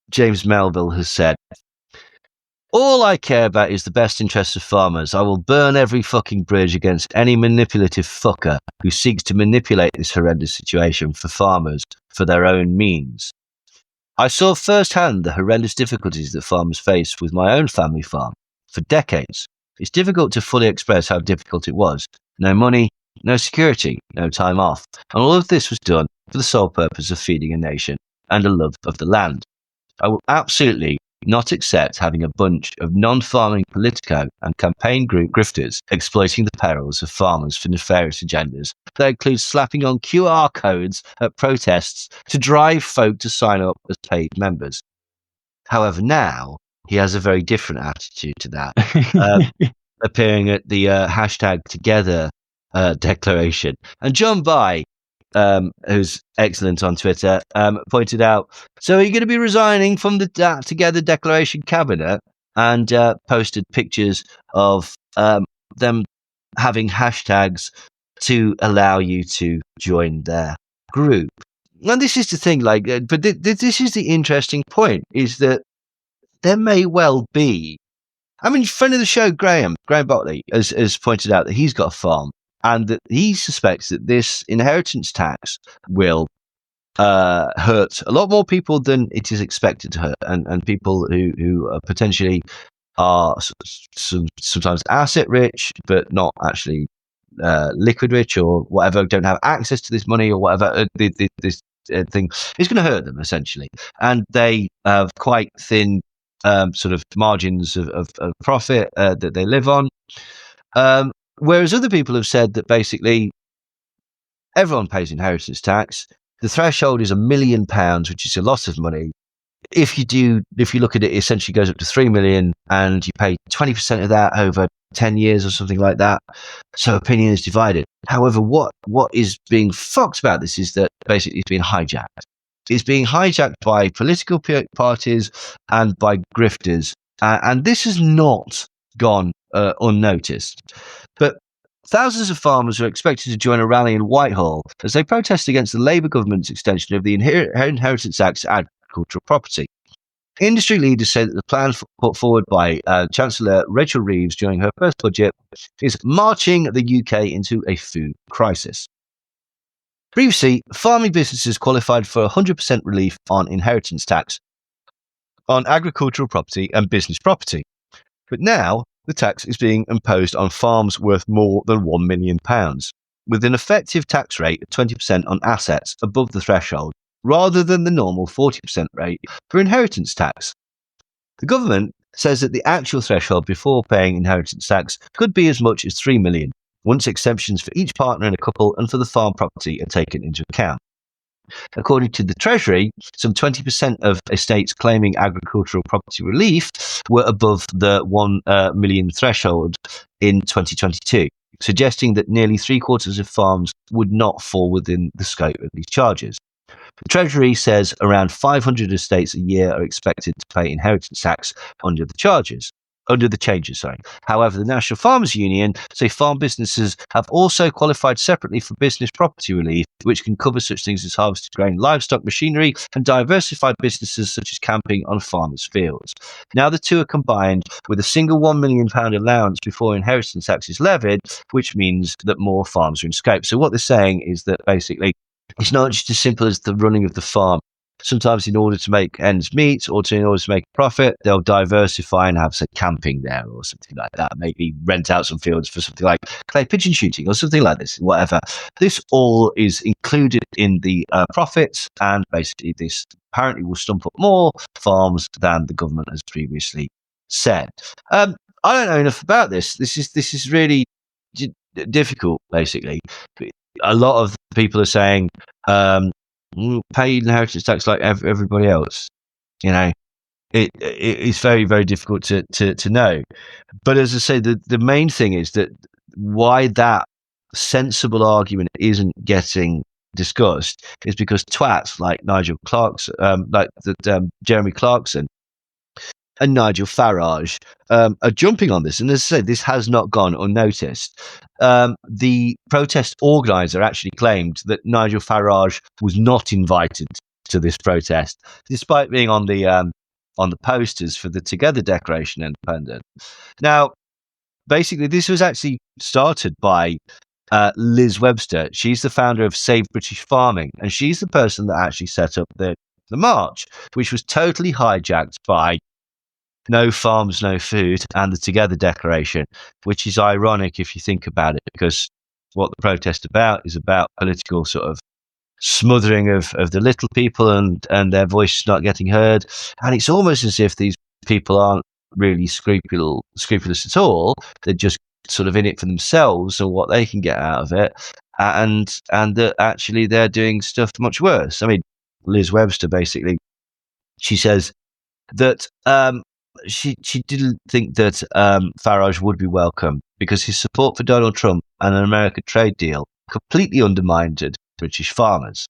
James Melville has said, all I care about is the best interests of farmers. I will burn every fucking bridge against any manipulative fucker who seeks to manipulate this horrendous situation for farmers for their own means. I saw firsthand the horrendous difficulties that farmers face with my own family farm for decades. It's difficult to fully express how difficult it was. No money, no security, no time off. And all of this was done for the sole purpose of feeding a nation and a love of the land. I will absolutely not accept having a bunch of non-farming politico and campaign group grifters exploiting the perils of farmers for nefarious agendas that include slapping on QR codes at protests to drive folk to sign up as paid members. However, now he has a very different attitude to that, appearing at the hashtag Together declaration. And John By, who's excellent on Twitter, pointed out, so are you going to be resigning from the Together Declaration cabinet? And posted pictures of them having hashtags to allow you to join their group. And this is the thing, but this is the interesting point, is that there may well be, I mean, friend of the show, Graham Botley, has pointed out that he's got a farm, and that he suspects that this inheritance tax will hurt a lot more people than it is expected to hurt, and people who potentially are sometimes asset rich, but not actually liquid rich or whatever, don't have access to this money or whatever. This thing is going to hurt them, essentially. And they have quite thin sort of margins of profit that they live on. Whereas other people have said that basically everyone pays inheritance tax. The threshold is £1 million, which is a lot of money. If you look at it, essentially goes up to 3 million, and you pay 20% of that over 10 years or something like that. So opinion is divided. However, what is being fucked about this is that basically it's being hijacked. It's being hijacked by political parties and by grifters. And this has not gone unnoticed. But thousands of farmers are expected to join a rally in Whitehall as they protest against the Labour government's extension of the Inheritance Act to agricultural property. Industry leaders say that the plan put forward by Chancellor Rachel Reeves during her first budget is marching the UK into a food crisis. Previously, farming businesses qualified for 100% relief on inheritance tax on agricultural property and business property. But now, the tax is being imposed on farms worth more than £1 million, with an effective tax rate of 20% on assets above the threshold, rather than the normal 40% rate for inheritance tax. The government says that the actual threshold before paying inheritance tax could be as much as £3 million, once exemptions for each partner in a couple and for the farm property are taken into account. According to the Treasury, some 20% of estates claiming agricultural property relief were above the 1 million threshold in 2022, suggesting that nearly 3/4 of farms would not fall within the scope of these charges. The Treasury says around 500 estates a year are expected to pay inheritance tax under the changes. However, the National Farmers Union say farm businesses have also qualified separately for business property relief, which can cover such things as harvested grain, livestock, machinery, and diversified businesses such as camping on farmers' fields. Now the two are combined with a single £1 million allowance before inheritance tax is levied, which means that more farms are in scope. So what they're saying is that basically it's not just as simple as the running of the farm. Sometimes in order to make ends meet or in order to make a profit, they'll diversify and have, say, camping there or something like that. Maybe rent out some fields for something like clay pigeon shooting or something like this, whatever. This all is included in the profits, and basically this apparently will stump up more farms than the government has previously said. I don't know enough about this. This is really difficult, basically. A lot of people are saying, pay inheritance tax like everybody else. You know, it's very, very difficult to know. But as I say, the main thing is that why that sensible argument isn't getting discussed is because twats like Nigel Clarkson, Jeremy Clarkson and Nigel Farage are jumping on this. And as I say, this has not gone unnoticed. The protest organizer actually claimed that Nigel Farage was not invited to this protest, despite being on the posters for the Together Declaration Independent. Now, basically, this was actually started by Liz Webster. She's the founder of Save British Farming, and she's the person that actually set up the march, which was totally hijacked by No Farms, No Food and the Together Declaration, which is ironic if you think about it, because what the protest is about political sort of smothering of the little people and their voices not getting heard. And it's almost as if these people aren't really scrupulous at all. They're just sort of in it for themselves and what they can get out of it. And that actually they're doing stuff much worse. I mean, Liz Webster basically, she says that she didn't think that Farage would be welcome because his support for Donald Trump and an American trade deal completely undermined British farmers.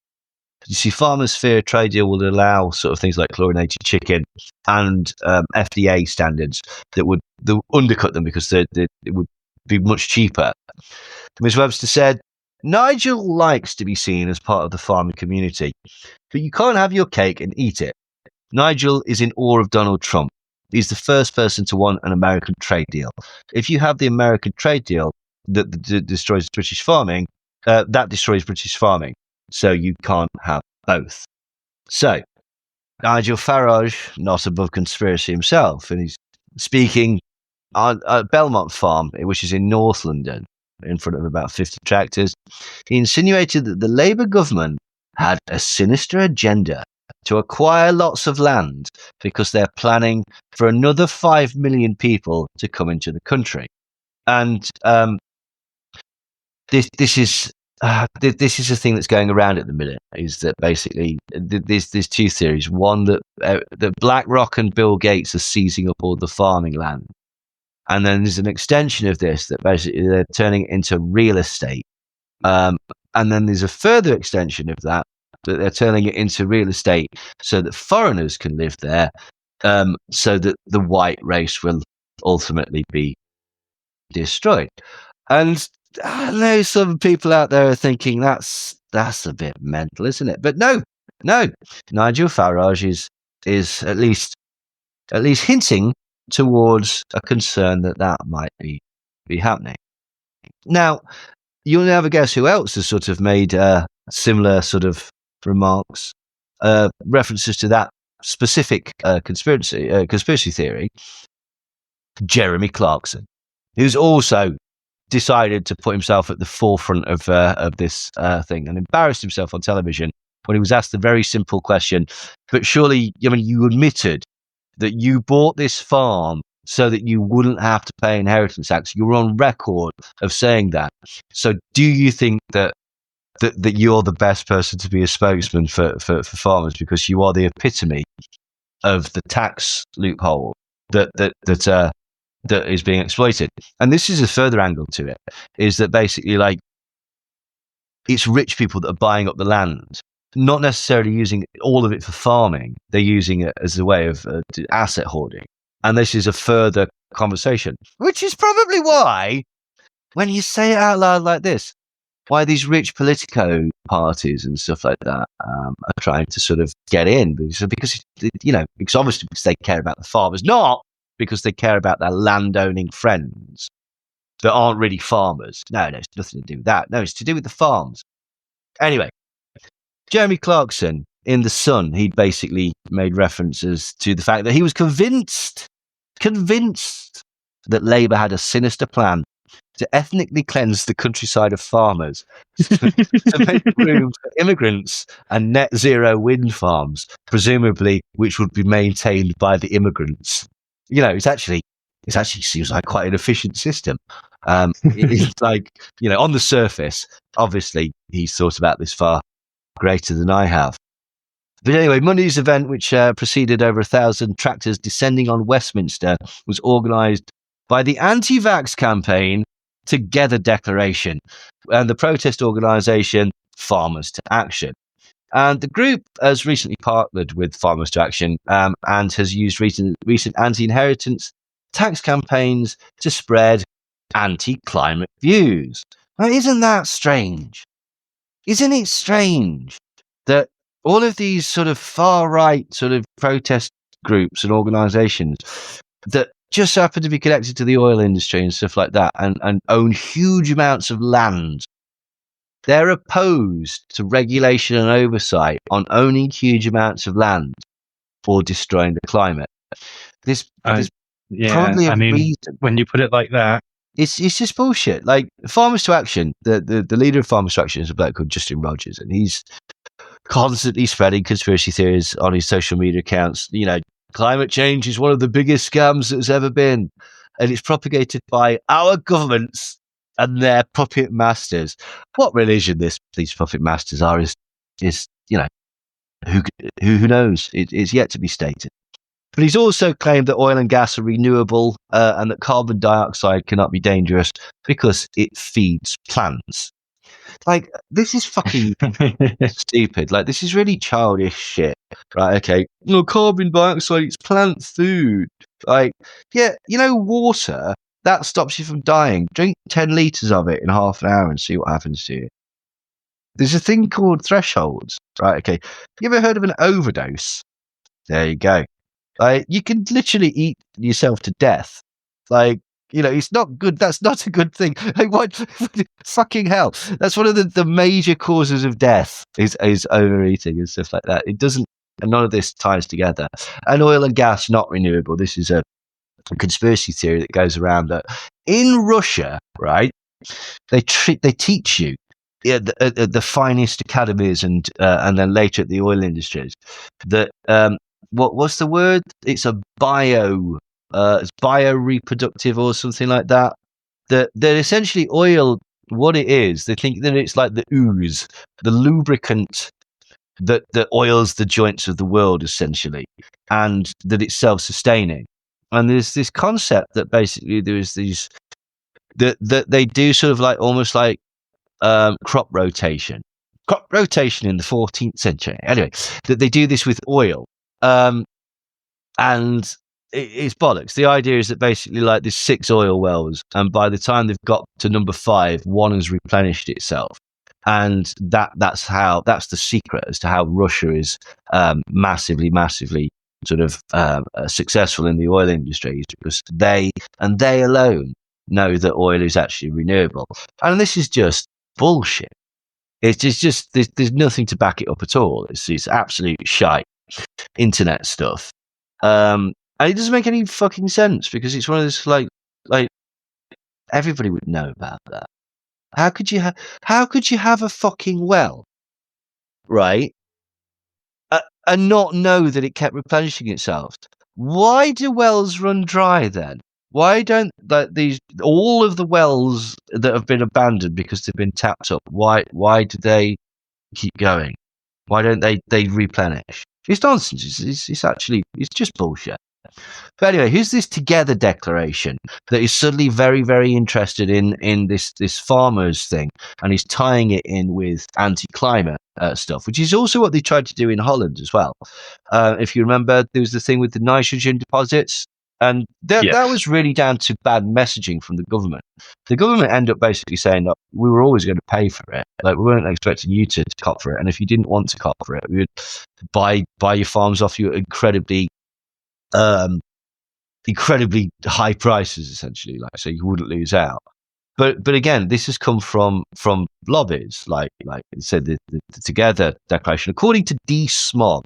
You see, farmers fear a trade deal will allow sort of things like chlorinated chicken and FDA standards that would undercut them because it would be much cheaper. Ms. Webster said, Nigel likes to be seen as part of the farming community, but you can't have your cake and eat it. Nigel is in awe of Donald Trump. He's the first person to want an American trade deal. If you have the American trade deal that destroys British farming, that destroys British farming. So you can't have both. So, Nigel Farage, not above conspiracy himself, and he's speaking on Belmont Farm, which is in North London, in front of about 50 tractors. He insinuated that the Labour government had a sinister agenda to acquire lots of land because they're planning for another 5 million people to come into the country. And this is a thing that's going around at the minute, is that basically there's two theories. One, that BlackRock and Bill Gates are seizing up all the farming land. And then there's an extension of this that basically they're turning it into real estate. And then there's a further extension of that they're turning it into real estate so that foreigners can live there, so that the white race will ultimately be destroyed. And I know some people out there are thinking that's a bit mental, isn't it? But no. Nigel Farage is at least hinting towards a concern that might be happening. Now, you'll never guess who else has sort of made similar sort of remarks, references to that specific conspiracy theory. Jeremy Clarkson, who's also decided to put himself at the forefront of this thing and embarrassed himself on television when he was asked the very simple question, but surely, I mean, you admitted that you bought this farm so that you wouldn't have to pay inheritance tax. You were on record of saying that. So do you think that you're the best person to be a spokesman for farmers because you are the epitome of the tax loophole that is being exploited? And this is a further angle to it, is that basically, like, it's rich people that are buying up the land, not necessarily using all of it for farming. They're using it as a way of asset hoarding. And this is a further conversation, which is probably why, when you say it out loud like this, why these rich politico parties and stuff like that are trying to sort of get in, because obviously because they care about the farmers, not because they care about their landowning friends that aren't really farmers. No, it's nothing to do with that. No, it's to do with the farms. Anyway, Jeremy Clarkson in The Sun, he basically made references to the fact that he was convinced that Labour had a sinister plan to ethnically cleanse the countryside of farmers, to make room for immigrants and net zero wind farms, presumably which would be maintained by the immigrants. You know, it actually seems like quite an efficient system. It's like, on the surface, obviously he's thought about this far greater than I have. But anyway, Monday's event, which preceded over 1,000 tractors descending on Westminster, was organised by the anti-vax campaign Together Declaration and the protest organisation Farmers to Action. And the group has recently partnered with Farmers to Action and has used recent anti-inheritance tax campaigns to spread anti-climate views. Now, isn't that strange? Isn't it strange that all of these sort of far-right sort of protest groups and organisations that just happen to be connected to the oil industry and stuff like that and own huge amounts of land, they're opposed to regulation and oversight on owning huge amounts of land or destroying the climate? There's probably a reason. When you put it like that, It's just bullshit. Like Farmers to Action, the leader of Farmers to Action is a bloke called Justin Rogers, and he's constantly spreading conspiracy theories on his social media accounts. You know, climate change is one of the biggest scams that's ever been, and it's propagated by our governments and their puppet masters. What religion these puppet masters are is you know, who knows? It's yet to be stated. But he's also claimed that oil and gas are renewable and that carbon dioxide cannot be dangerous because it feeds plants. Like, this is fucking stupid. Like, this is really childish shit. Right, okay. No, carbon dioxide, it's plant food. Like, yeah, you know, water, that stops you from dying. Drink 10 litres of it in half an hour and see what happens to you. There's a thing called thresholds. Right, okay. You ever heard of an overdose? There you go. Like, you can literally eat yourself to death. Like, you know, it's not good. That's not a good thing. Like, what? Fucking hell. That's one of the major causes of death is overeating and stuff like that. It doesn't, and none of this ties together. And oil and gas, not renewable. This is a conspiracy theory that goes around that in Russia, right, they teach you at the finest academies and then later at the oil industries that, what's the word? It's a it's bioreproductive or something like that. That essentially oil, what it is, they think that it's like the ooze, the lubricant that oils the joints of the world, essentially, and that it's self-sustaining. And there's this concept that basically there's these that they do sort of like almost like crop rotation in the 14th century. Anyway, that they do this with oil. And it's bollocks. The idea is that basically, like, there's 6 oil wells, and by the time they've got to number 5, one has replenished itself, and that's the secret as to how Russia is massively sort of successful in the oil industry, because they alone know that oil is actually renewable, and this is just bullshit. It's just there's nothing to back it up at all. It's absolute shite internet stuff. And it doesn't make any fucking sense because it's one of those like everybody would know about that. How could you have a fucking well, right, and not know that it kept replenishing itself? Why do wells run dry then? Why don't all of the wells that have been abandoned because they've been tapped up? Why do they keep going? Why don't they replenish? It's nonsense. It's just bullshit. But anyway, here's this Together declaration that is suddenly very, very interested in this farmers thing, and he's tying it in with anti-climate stuff, which is also what they tried to do in Holland as well. If you remember, there was the thing with the nitrogen deposits, and that was really down to bad messaging from the government. The government ended up basically saying that we were always going to pay for it. Like, we weren't expecting you to cop for it, and if you didn't want to cop for it, we would buy your farms off you at incredibly high prices, essentially, like, so you wouldn't lose out. But again, this has come from lobbies, like it said, the Together declaration. According to D-Smog,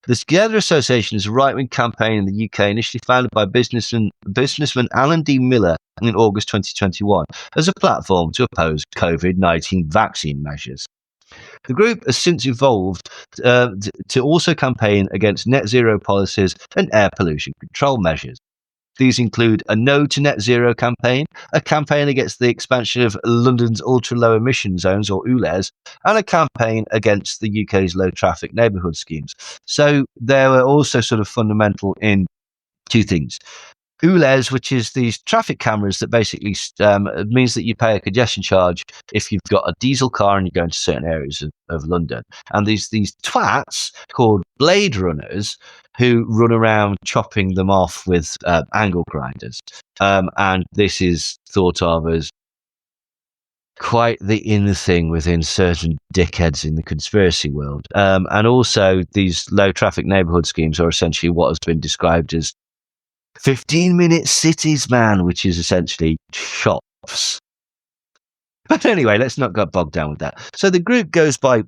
the Together Association is a right-wing campaign in the UK initially founded by businessman Alan D. Miller in August 2021 as a platform to oppose COVID-19 vaccine measures. The group has since evolved to also campaign against net zero policies and air pollution control measures. These include a No to Net Zero campaign, a campaign against the expansion of London's ultra-low emission zones, or ULEZ, and a campaign against the UK's low traffic neighbourhood schemes. So they were also sort of fundamental in 2 things. ULEZ, which is these traffic cameras that basically means that you pay a congestion charge if you've got a diesel car and you go into certain areas of London. And these twats called blade runners who run around chopping them off with angle grinders. And this is thought of as quite the in thing within certain dickheads in the conspiracy world. And also, these low traffic neighbourhood schemes are essentially what has been described as 15-minute cities, man, which is essentially shops. But anyway, let's not get bogged down with that. So the group goes by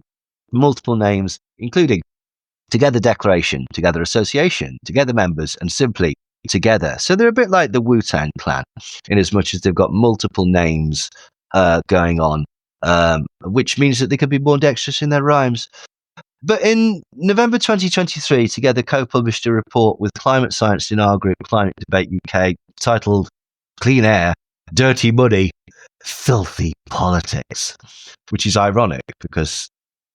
multiple names, including Together Declaration, Together Association, Together Members, and simply together. So they're a bit like the Wu-Tang Clan, in as much as they've got multiple names going on, which means that they could be more dexterous in their rhymes. But in November 2023, Together co-published a report with climate science in our group, Climate Debate UK, titled Clean Air, Dirty Money, Filthy Politics, which is ironic because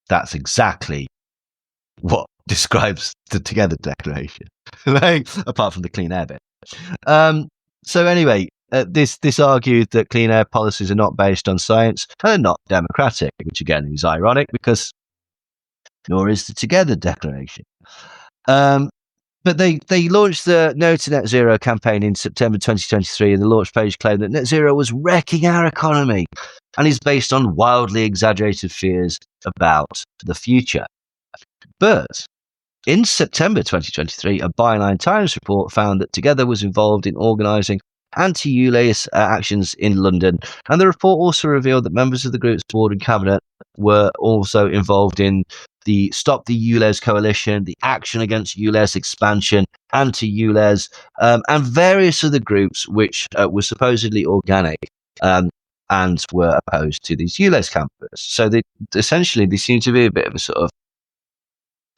that's exactly what describes the Together Declaration, apart from the clean air bit. So anyway, this argued that clean air policies are not based on science and not democratic, which again is ironic because nor is the Together Declaration. But they launched the No to Net Zero campaign in September 2023, and the launch page claimed that net zero was wrecking our economy and is based on wildly exaggerated fears about the future. But in September 2023, a Byline Times report found that Together was involved in organising anti-ULEZ actions in London, and the report also revealed that members of the group's board and cabinet were also involved in the Stop the ULEZ Coalition, the Action Against ULEZ Expansion, Anti-ULEZ, and various other groups which were supposedly organic and were opposed to these ULEZ campers. So essentially they seem to be a bit of a sort of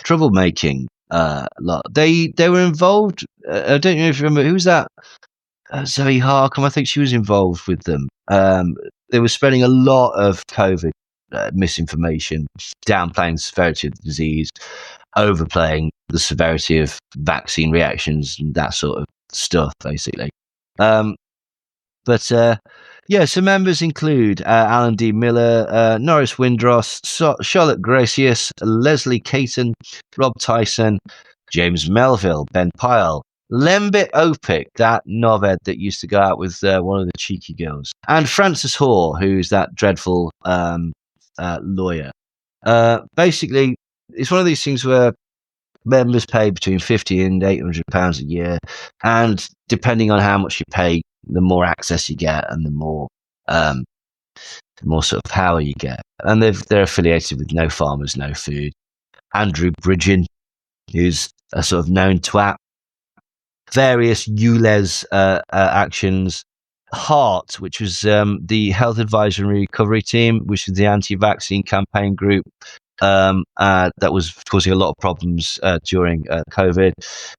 troublemaking lot. They were involved. I don't know if you remember, who was that? Zoe Harcum. I think she was involved with them. They were spreading a lot of COVID misinformation, downplaying the severity of the disease, overplaying the severity of vaccine reactions and that sort of stuff, basically. So members include Alan D. Miller, Norris Windross, Charlotte Gracious, Leslie Caton, Rob Tyson, James Melville, Ben Pyle, Lembit Opik, that knobhead that used to go out with one of the cheeky girls, and Francis Hoare, who's that dreadful lawyer. Basically, it's one of these things where members pay between £50 and £800 a year, and depending on how much you pay, the more access you get and the more sort of power you get. And they're affiliated with No Farmers, No Food. Andrew Bridgen, who's a sort of known twat. Various ULEZ actions. HEART, which was the Health Advisory Recovery Team, which is the anti-vaccine campaign group that was causing a lot of problems during COVID.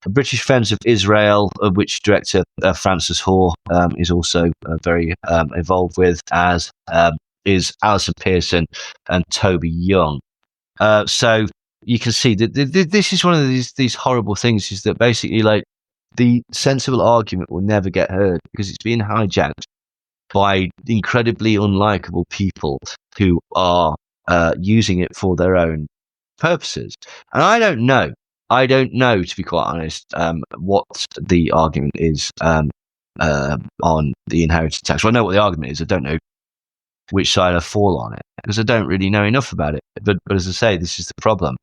British Friends of Israel, of which director Francis Hoare is also very involved with, as is Alison Pearson and Toby Young. So you can see that this is one of these horrible things, is that basically, like, the sensible argument will never get heard because it's being hijacked by incredibly unlikable people who are using it for their own purposes. And I don't know, to be quite honest, what the argument is on the inheritance tax. Well, I know what the argument is. I don't know which side I fall on it because I don't really know enough about it. But as I say, this is the problem.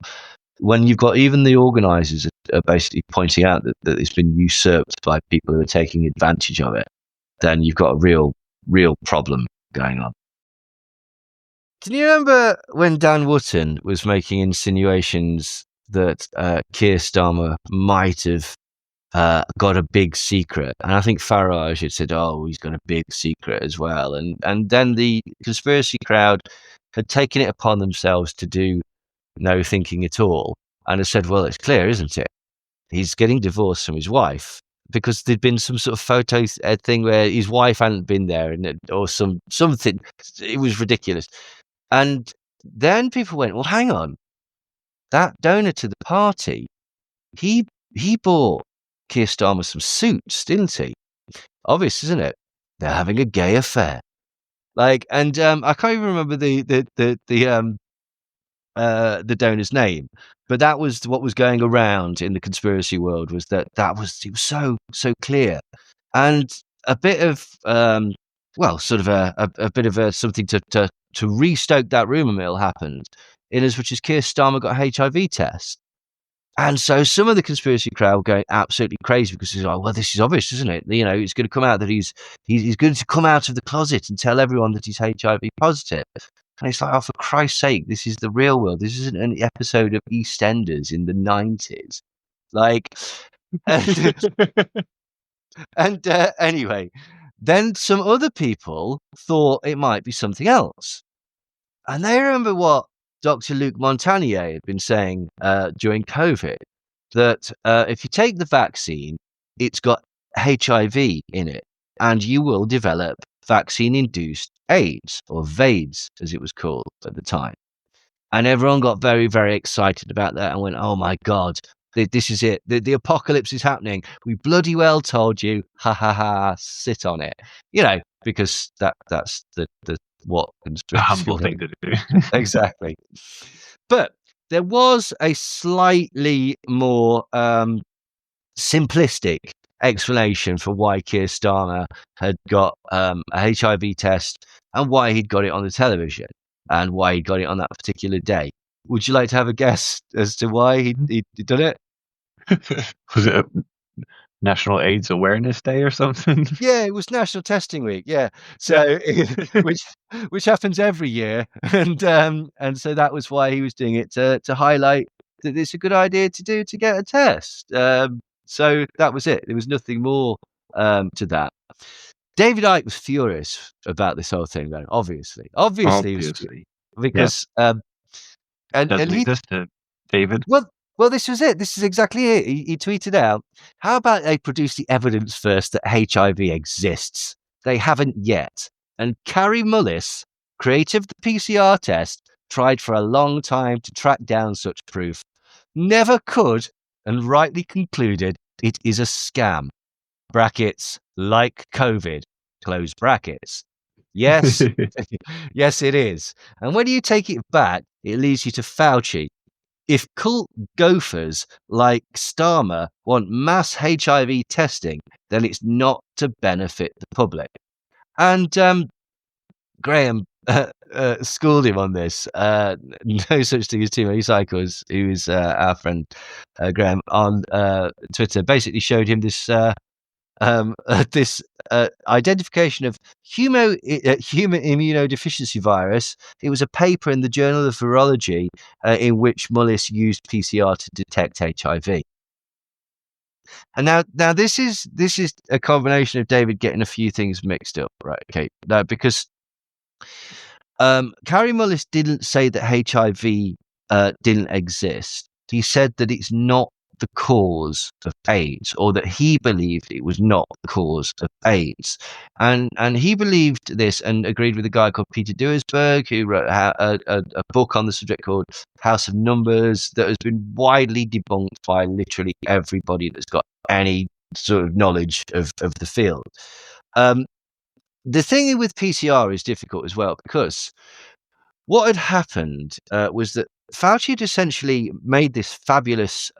When you've got even the organisers are basically pointing out that it's been usurped by people who are taking advantage of it, then you've got a real problem going on. Can you remember when Dan Wootton was making insinuations that Keir Starmer might have got a big secret? And I think Farage had said, oh, he's got a big secret as well. And then the conspiracy crowd had taken it upon themselves to do no thinking at all, and has said, well, it's clear, isn't it? He's getting divorced from his wife, because there'd been some sort of photo thing where his wife hadn't been there, or something. It was ridiculous. And then people went, well, hang on, that donor to the party, he bought Keir Starmer some suits, didn't he? Obvious, isn't it? They're having a gay affair. Like, and I can't even remember the donor's name, but that was what was going around in the conspiracy world, was it was so clear. And a bit of sort of a bit of something to restoke that rumor mill happened, in as much as Keir Starmer got a HIV test. And so some of the conspiracy crowd were going absolutely crazy because he's like, well, this is obvious, isn't it? You know, it's going to come out that he's going to come out of the closet and tell everyone that he's HIV positive. And it's like, oh, for Christ's sake, this is the real world. This isn't an episode of EastEnders in the 90s. Like, And anyway, then some other people thought it might be something else. And they remember what Dr. Luc Montagnier had been saying during COVID, that if you take the vaccine, it's got HIV in it, and you will develop vaccine-induced AIDS, or VAIDS, as it was called at the time. And everyone got very, very excited about that and went, oh my God, this is it. The apocalypse is happening. We bloody well told you. Ha ha ha, sit on it. Because that's the what A humble thing to do. Exactly. But there was a slightly more simplistic explanation for why Keir Starmer had got a HIV test and why he'd got it on the television and why he got it on that particular day. Would you like to have a guess as to why he'd done it? Was it a National AIDS Awareness Day or something? Yeah, it was National Testing Week. Yeah, so which happens every year, and so that was why he was doing it to highlight that it's a good idea to get a test. So that was it. There was nothing more to that. David Icke was furious about this whole thing, though. Obviously, he was, because and he this to David. Well, this was it. This is exactly it. He tweeted out, how about they produce the evidence first that HIV exists? They haven't yet. And Carrie Mullis, creator of the PCR test, tried for a long time to track down such proof. Never could, and rightly concluded it is a scam. Brackets, like COVID, close brackets. Yes, yes, it is. And when you take it back, it leads you to Fauci. If cult gophers like Starmer want mass HIV testing, then it's not to benefit the public. And Graham schooled him on this. No such thing as too many cycles. Who is our friend Graham on Twitter? Basically showed him this this identification of human immunodeficiency virus. It was a paper in the Journal of Virology in which Mullis used PCR to detect HIV. And now this is a combination of David getting a few things mixed up, right? Okay, now because Carrie Mullis didn't say that HIV didn't exist. He said that it's not the cause of AIDS, or that he believed it was not the cause of AIDS, and he believed this and agreed with a guy called Peter Duisberg, who wrote a book on the subject called House of Numbers that has been widely debunked by literally everybody that's got any sort of knowledge of the field. The thing with PCR is difficult as well, because what had happened was that Fauci had essentially made this fabulous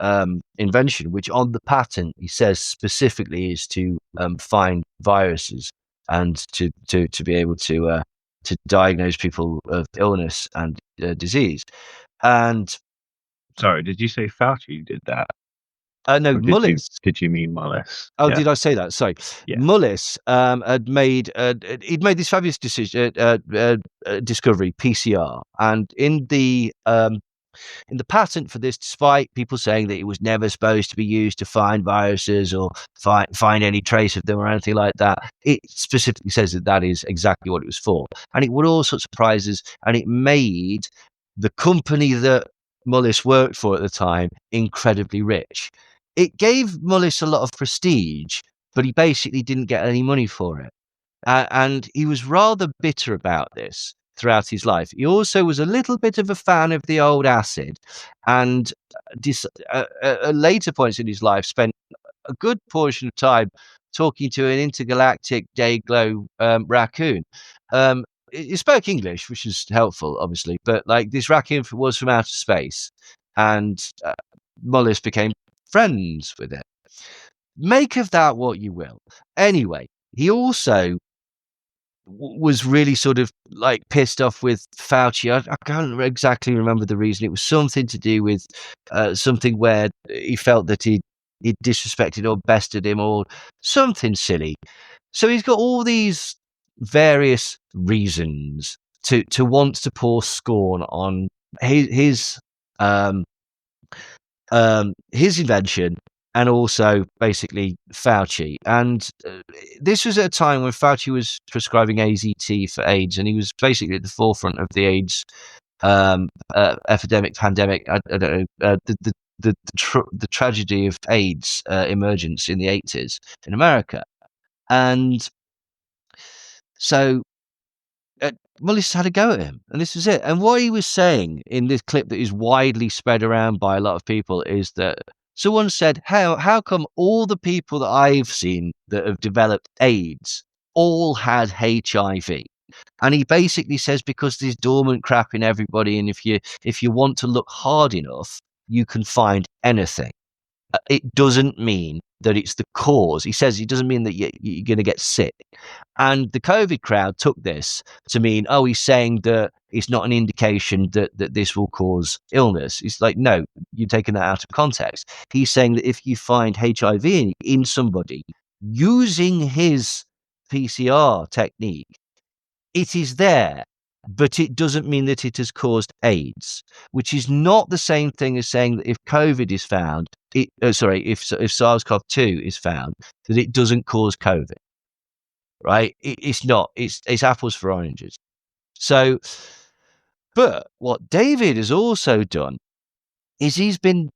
invention, which on the patent he says specifically is to find viruses and to be able to diagnose people of illness and disease. And sorry, did you say Fauci did that? No, Mullis. Did you mean Mullis? Oh, yeah. Did I say that? Sorry. Yeah. Mullis had made he'd made this fabulous decision, discovery, PCR, and in the patent for this, despite people saying that it was never supposed to be used to find viruses or find any trace of them or anything like that, it specifically says that is exactly what it was for, and it would all sorts of prizes, and it made the company that Mullis worked for at the time incredibly rich. It gave Mullis a lot of prestige, but he basically didn't get any money for it. And he was rather bitter about this throughout his life. He also was a little bit of a fan of the old acid, and at later points in his life spent a good portion of time talking to an intergalactic day-glow raccoon. He spoke English, which is helpful, obviously, but like this raccoon was from outer space, and Mullis became friends with it. Make of that what you will. Anyway, he also was really sort of like pissed off with Fauci. I can't exactly remember the reason. It was something to do with something where he felt that he disrespected or bested him or something silly. So he's got all these various reasons to want to pour scorn on his invention and also basically Fauci. And this was at a time when Fauci was prescribing AZT for AIDS, and he was basically at the forefront of the AIDS epidemic, pandemic. I don't know, the tragedy of AIDS emergence in the 80s in America. And so Mullis had a go at him, and this was it. And what he was saying in this clip that is widely spread around by a lot of people is that someone said, how come all the people that I've seen that have developed AIDS all had HIV? And he basically says, because there's dormant crap in everybody, and if you want to look hard enough, you can find anything. It doesn't mean that it's the cause. He says it doesn't mean that you're going to get sick. And the COVID crowd took this to mean, oh, he's saying that it's not an indication that this will cause illness. It's like, no, you're taking that out of context. He's saying that if you find HIV in somebody using his PCR technique, it is there, but it doesn't mean that it has caused AIDS, which is not the same thing as saying that if COVID is found, if SARS-CoV-2 is found, that it doesn't cause COVID, right? It's not. It's apples for oranges. So, but what David has also done is he's been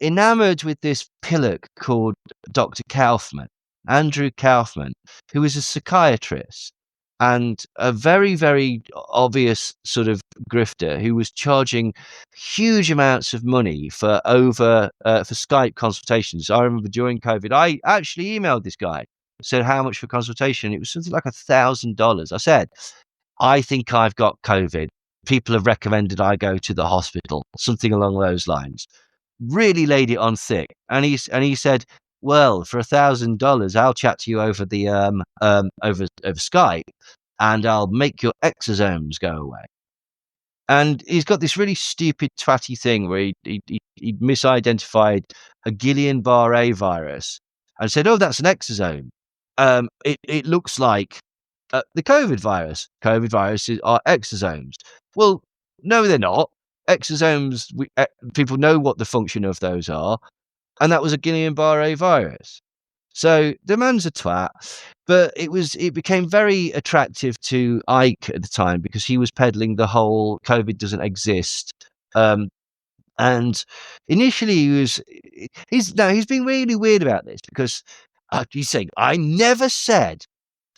enamored with this pillock called Dr. Kaufman, Andrew Kaufman, who is a psychiatrist and a very, very obvious sort of grifter who was charging huge amounts of money for Skype consultations. I remember during COVID, I actually emailed this guy, said how much for consultation. It was something like $1,000. I said, I think I've got COVID. People have recommended I go to the hospital, something along those lines. Really laid it on thick. And he said, well, for $1,000, I'll chat to you over the over Skype, and I'll make your exosomes go away. And he's got this really stupid twatty thing where he misidentified a Guillain-Barré virus and said, oh, that's an exosome. It looks like the COVID virus. COVID viruses are exosomes. Well, no, they're not. Exosomes, people know what the function of those are. And that was a Guillain-Barré virus. So the man's a twat, but it became very attractive to Icke at the time because he was peddling the whole COVID doesn't exist. And initially he's been really weird about this because he's saying, I never said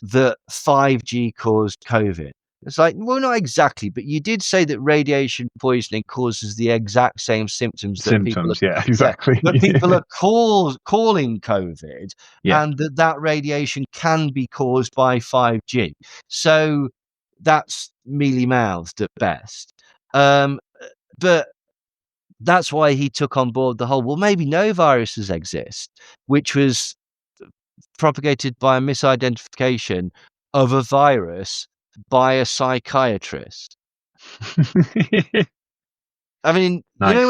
that 5G caused COVID. It's like, well, not exactly, but you did say that radiation poisoning causes the exact same symptoms that people are calling COVID, and that radiation can be caused by 5G. So that's mealy-mouthed at best. But that's why he took on board the whole, well, maybe no viruses exist, which was propagated by a misidentification of a virus by a psychiatrist. I mean, nice. You know,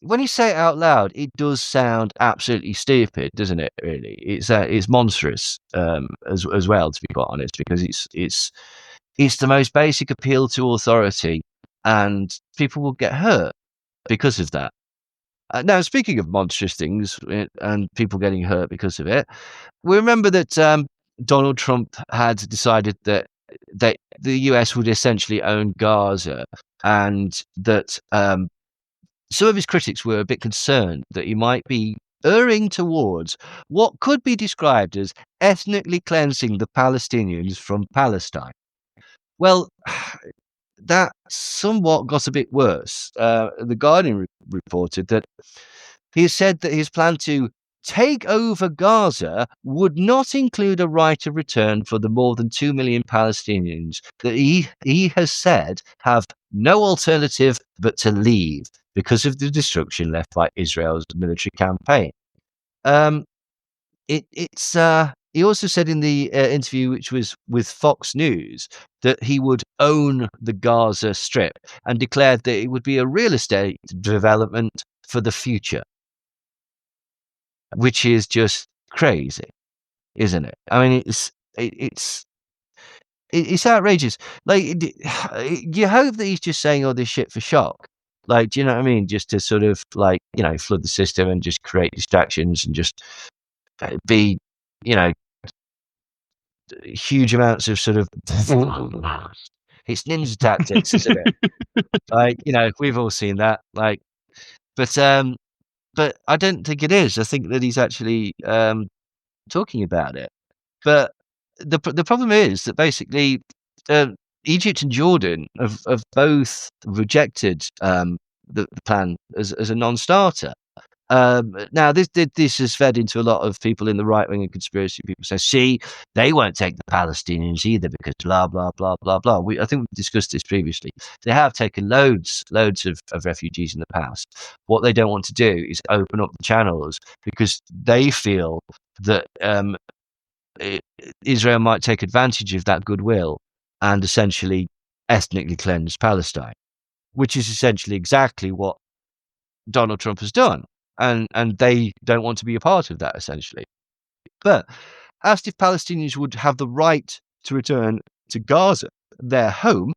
when you say it out loud, it does sound absolutely stupid, doesn't it? Really, it's monstrous as well, to be quite honest, because it's the most basic appeal to authority, and people will get hurt because of that. Now, speaking of monstrous things and people getting hurt because of it, we remember that Donald Trump had decided that the US would essentially own Gaza, and that some of his critics were a bit concerned that he might be erring towards what could be described as ethnically cleansing the Palestinians from Palestine. Well, that somewhat got a bit worse. The Guardian reported that he said that his plan to take over Gaza would not include a right of return for the more than 2 million Palestinians that he has said have no alternative but to leave because of the destruction left by Israel's military campaign. He also said in the interview, which was with Fox News, that he would own the Gaza Strip and declared that it would be a real estate development for the future, which is just crazy, isn't it? I mean, it's outrageous. Like, you hope that he's just saying all this shit for shock, Like, do you know what I mean? Just to sort of like, flood the system and just create distractions and just be, huge amounts of sort of it's ninja tactics, isn't it? Like, we've all seen that. Like, but I don't think it is. I think that he's actually talking about it. But the problem is that basically Egypt and Jordan have both rejected the plan as a non-starter. Now, this has fed into a lot of people in the right wing and conspiracy people say, see, they won't take the Palestinians either because blah, blah, blah, blah, blah. I think we've discussed this previously. They have taken loads of refugees in the past. What they don't want to do is open up the channels because they feel that Israel might take advantage of that goodwill and essentially ethnically cleanse Palestine, which is essentially exactly what Donald Trump has done. And they don't want to be a part of that, essentially. But asked if Palestinians would have the right to return to Gaza, their home,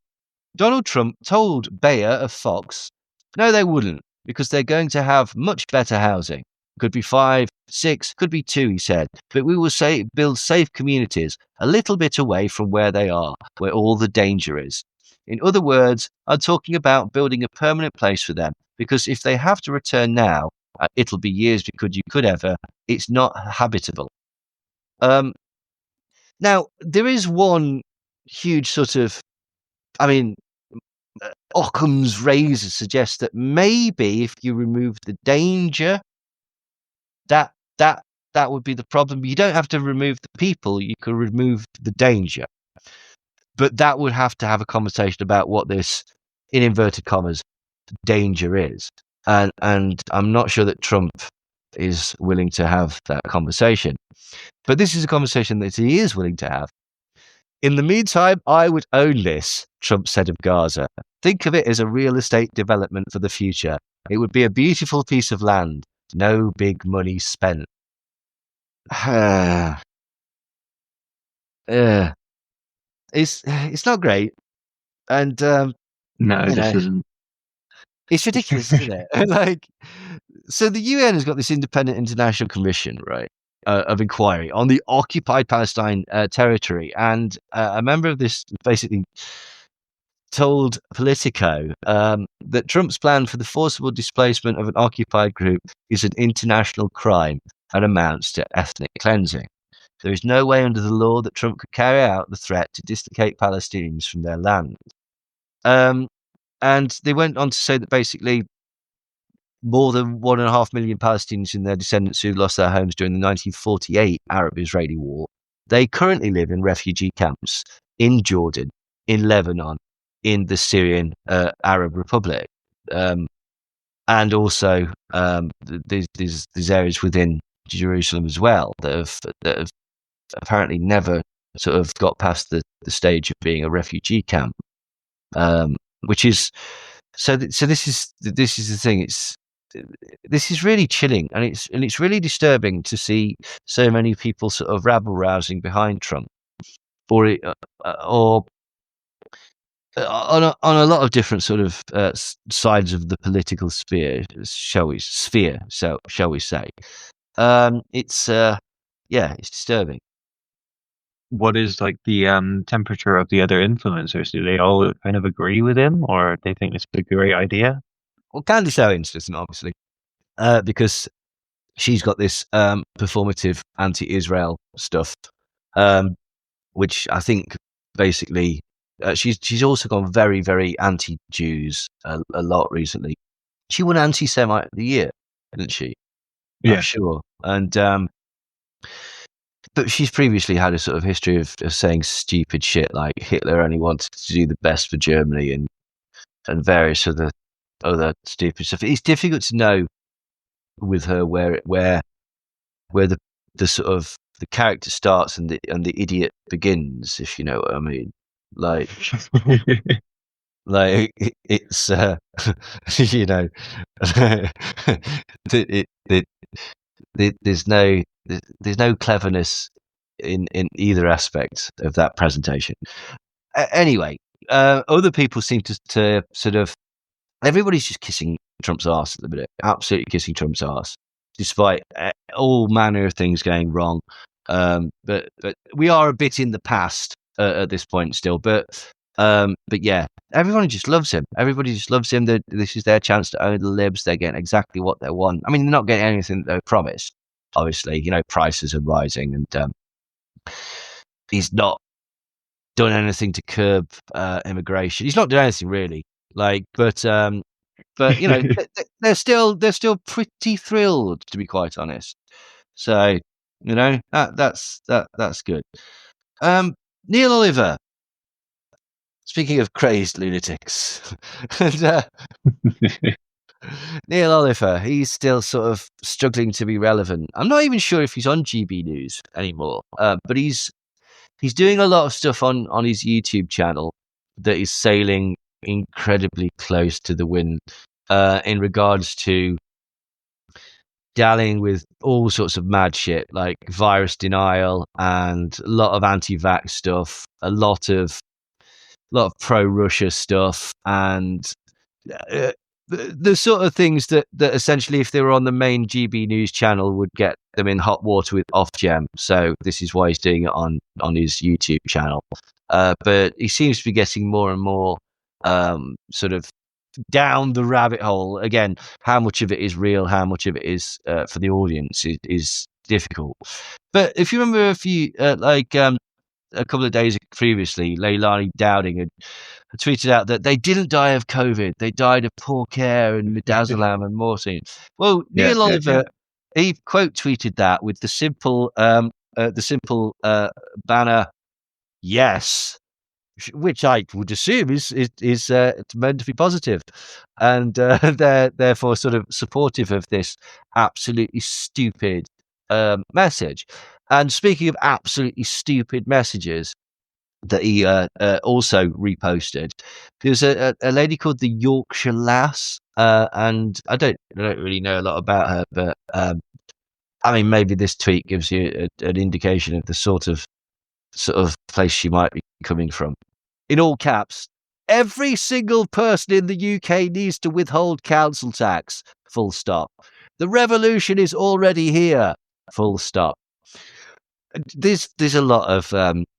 Donald Trump told Bayer of Fox, no, they wouldn't, because they're going to have much better housing. Could be 5, 6, could be 2, he said. But we will build safe communities a little bit away from where they are, where all the danger is. In other words, I'm talking about building a permanent place for them, because if they have to return now, it'll be years because you could ever. It's not habitable. Now, there is one huge sort of, Occam's razor suggests that maybe if you remove the danger, that would be the problem. You don't have to remove the people; you can remove the danger. But that would have to have a conversation about what this, in inverted commas, danger is. And I'm not sure that Trump is willing to have that conversation. But this is a conversation that he is willing to have. In the meantime, I would own this, Trump said of Gaza. Think of it as a real estate development for the future. It would be a beautiful piece of land. No big money spent. It's not great. And no, this isn't. It's ridiculous, isn't it? Like, so the UN has got this independent international commission, right, of inquiry on the occupied Palestine territory, and a member of this basically told Politico that Trump's plan for the forcible displacement of an occupied group is an international crime and amounts to ethnic cleansing. There is no way under the law that Trump could carry out the threat to dislocate Palestinians from their land. And they went on to say that basically more than 1.5 million Palestinians and their descendants who lost their homes during the 1948 Arab-Israeli War, they currently live in refugee camps in Jordan, in Lebanon, in the Syrian Arab Republic. And also there's areas within Jerusalem as well that have apparently never sort of got past the stage of being a refugee camp. Which is so this is the thing. This is really chilling, and it's really disturbing to see so many people sort of rabble rousing behind Trump, or on a lot of different sort of sides of the political sphere, shall we say? It's disturbing. What is like the temperature of the other influencers? Do they all kind of agree with him, or they think it's a great idea? Well, Candice Owens doesn't, obviously, because she's got this performative anti-Israel stuff, which I think basically she's also gone very, very anti-Jews a lot recently. She won Anti-Semite of the Year, didn't she? Yeah, I'm sure. And but she's previously had a sort of history of saying stupid shit like Hitler only wanted to do the best for Germany and various other stupid stuff. It's difficult to know with her where the sort of the character starts and the idiot begins, if you know what I mean. Like like it's you know there's no cleverness in either aspect of that presentation. Anyway, other people seem to sort of everybody's just kissing Trump's arse at the minute, absolutely kissing Trump's arse, despite all manner of things going wrong. But we are a bit in the past at this point still. But yeah, everybody just loves him. Everybody just loves him. This is their chance to own the libs. They're getting exactly what they want. I mean, they're not getting anything that they promised. Obviously, prices are rising, and he's not done anything to curb immigration. He's not done anything really. But they're still pretty thrilled, to be quite honest. So that's good. Neil Oliver. Speaking of crazed lunatics, and, Neil Oliver, he's still sort of struggling to be relevant. I'm not even sure if he's on GB News anymore, but he's doing a lot of stuff on his YouTube channel that is sailing incredibly close to the wind in regards to dallying with all sorts of mad shit like virus denial and a lot of anti-vax stuff, a lot of pro-Russia stuff, and the sort of things that essentially, if they were on the main GB News channel, would get them in hot water with Ofgem. So this is why he's doing it on his YouTube channel. But he seems to be getting more and more sort of down the rabbit hole. Again, how much of it is real, how much of it is for the audience is difficult. But if you remember a couple of days previously, Leilani Dowding had tweeted out that they didn't die of COVID. They died of poor care and midazolam and morphine. Well, Neil Oliver, he quote tweeted that with the simple banner, yes, which I would assume is meant to be positive, and they're therefore sort of supportive of this absolutely stupid message. And speaking of absolutely stupid messages that he also reposted, there's a lady called the Yorkshire Lass, and I don't really know a lot about her, but I mean, maybe this tweet gives you an indication of the sort of place she might be coming from. In all caps, every single person in the UK needs to withhold council tax. Full stop. The revolution is already here. Full stop. There's a lot of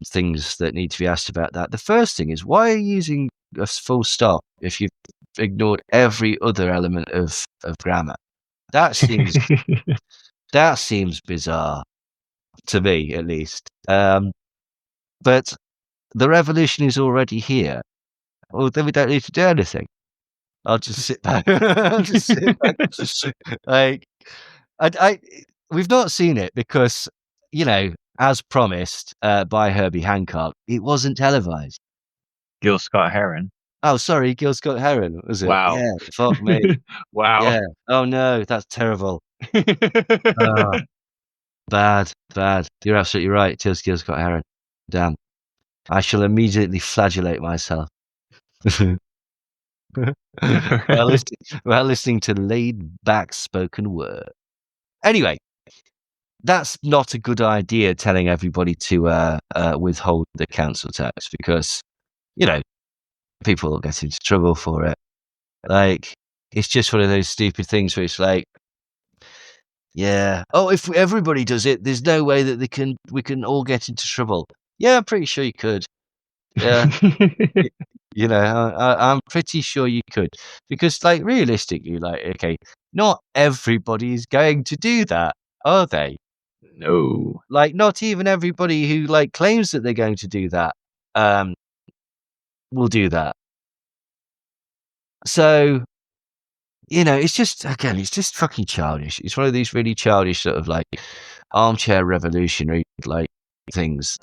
things that need to be asked about that. The first thing is, why are you using a full stop if you've ignored every other element of grammar? That seems bizarre to me, at least. But the revolution is already here. Well, then we don't need to do anything. I'll just sit back. We've not seen it because, as promised by Herbie Hancock, it wasn't televised. Gil Scott-Heron. Oh, sorry, Gil Scott-Heron, was it? Wow. Yeah, fuck me. Wow. Yeah. Oh no, that's terrible. Bad. You're absolutely right. It is Gil Scott-Heron. Damn. I shall immediately flagellate myself. while listening to laid-back spoken word. Anyway, that's not a good idea, telling everybody to withhold the council tax, because, people will get into trouble for it. It's just one of those stupid things where it's like, yeah, oh, if everybody does it, there's no way that we can all get into trouble. Yeah, I'm pretty sure you could. Yeah. I'm pretty sure you could, because realistically, okay, not everybody is going to do that, are they? No. Not even everybody who claims that they're going to do that will do that. So, it's just fucking childish. It's one of these really childish sort of armchair revolutionary things.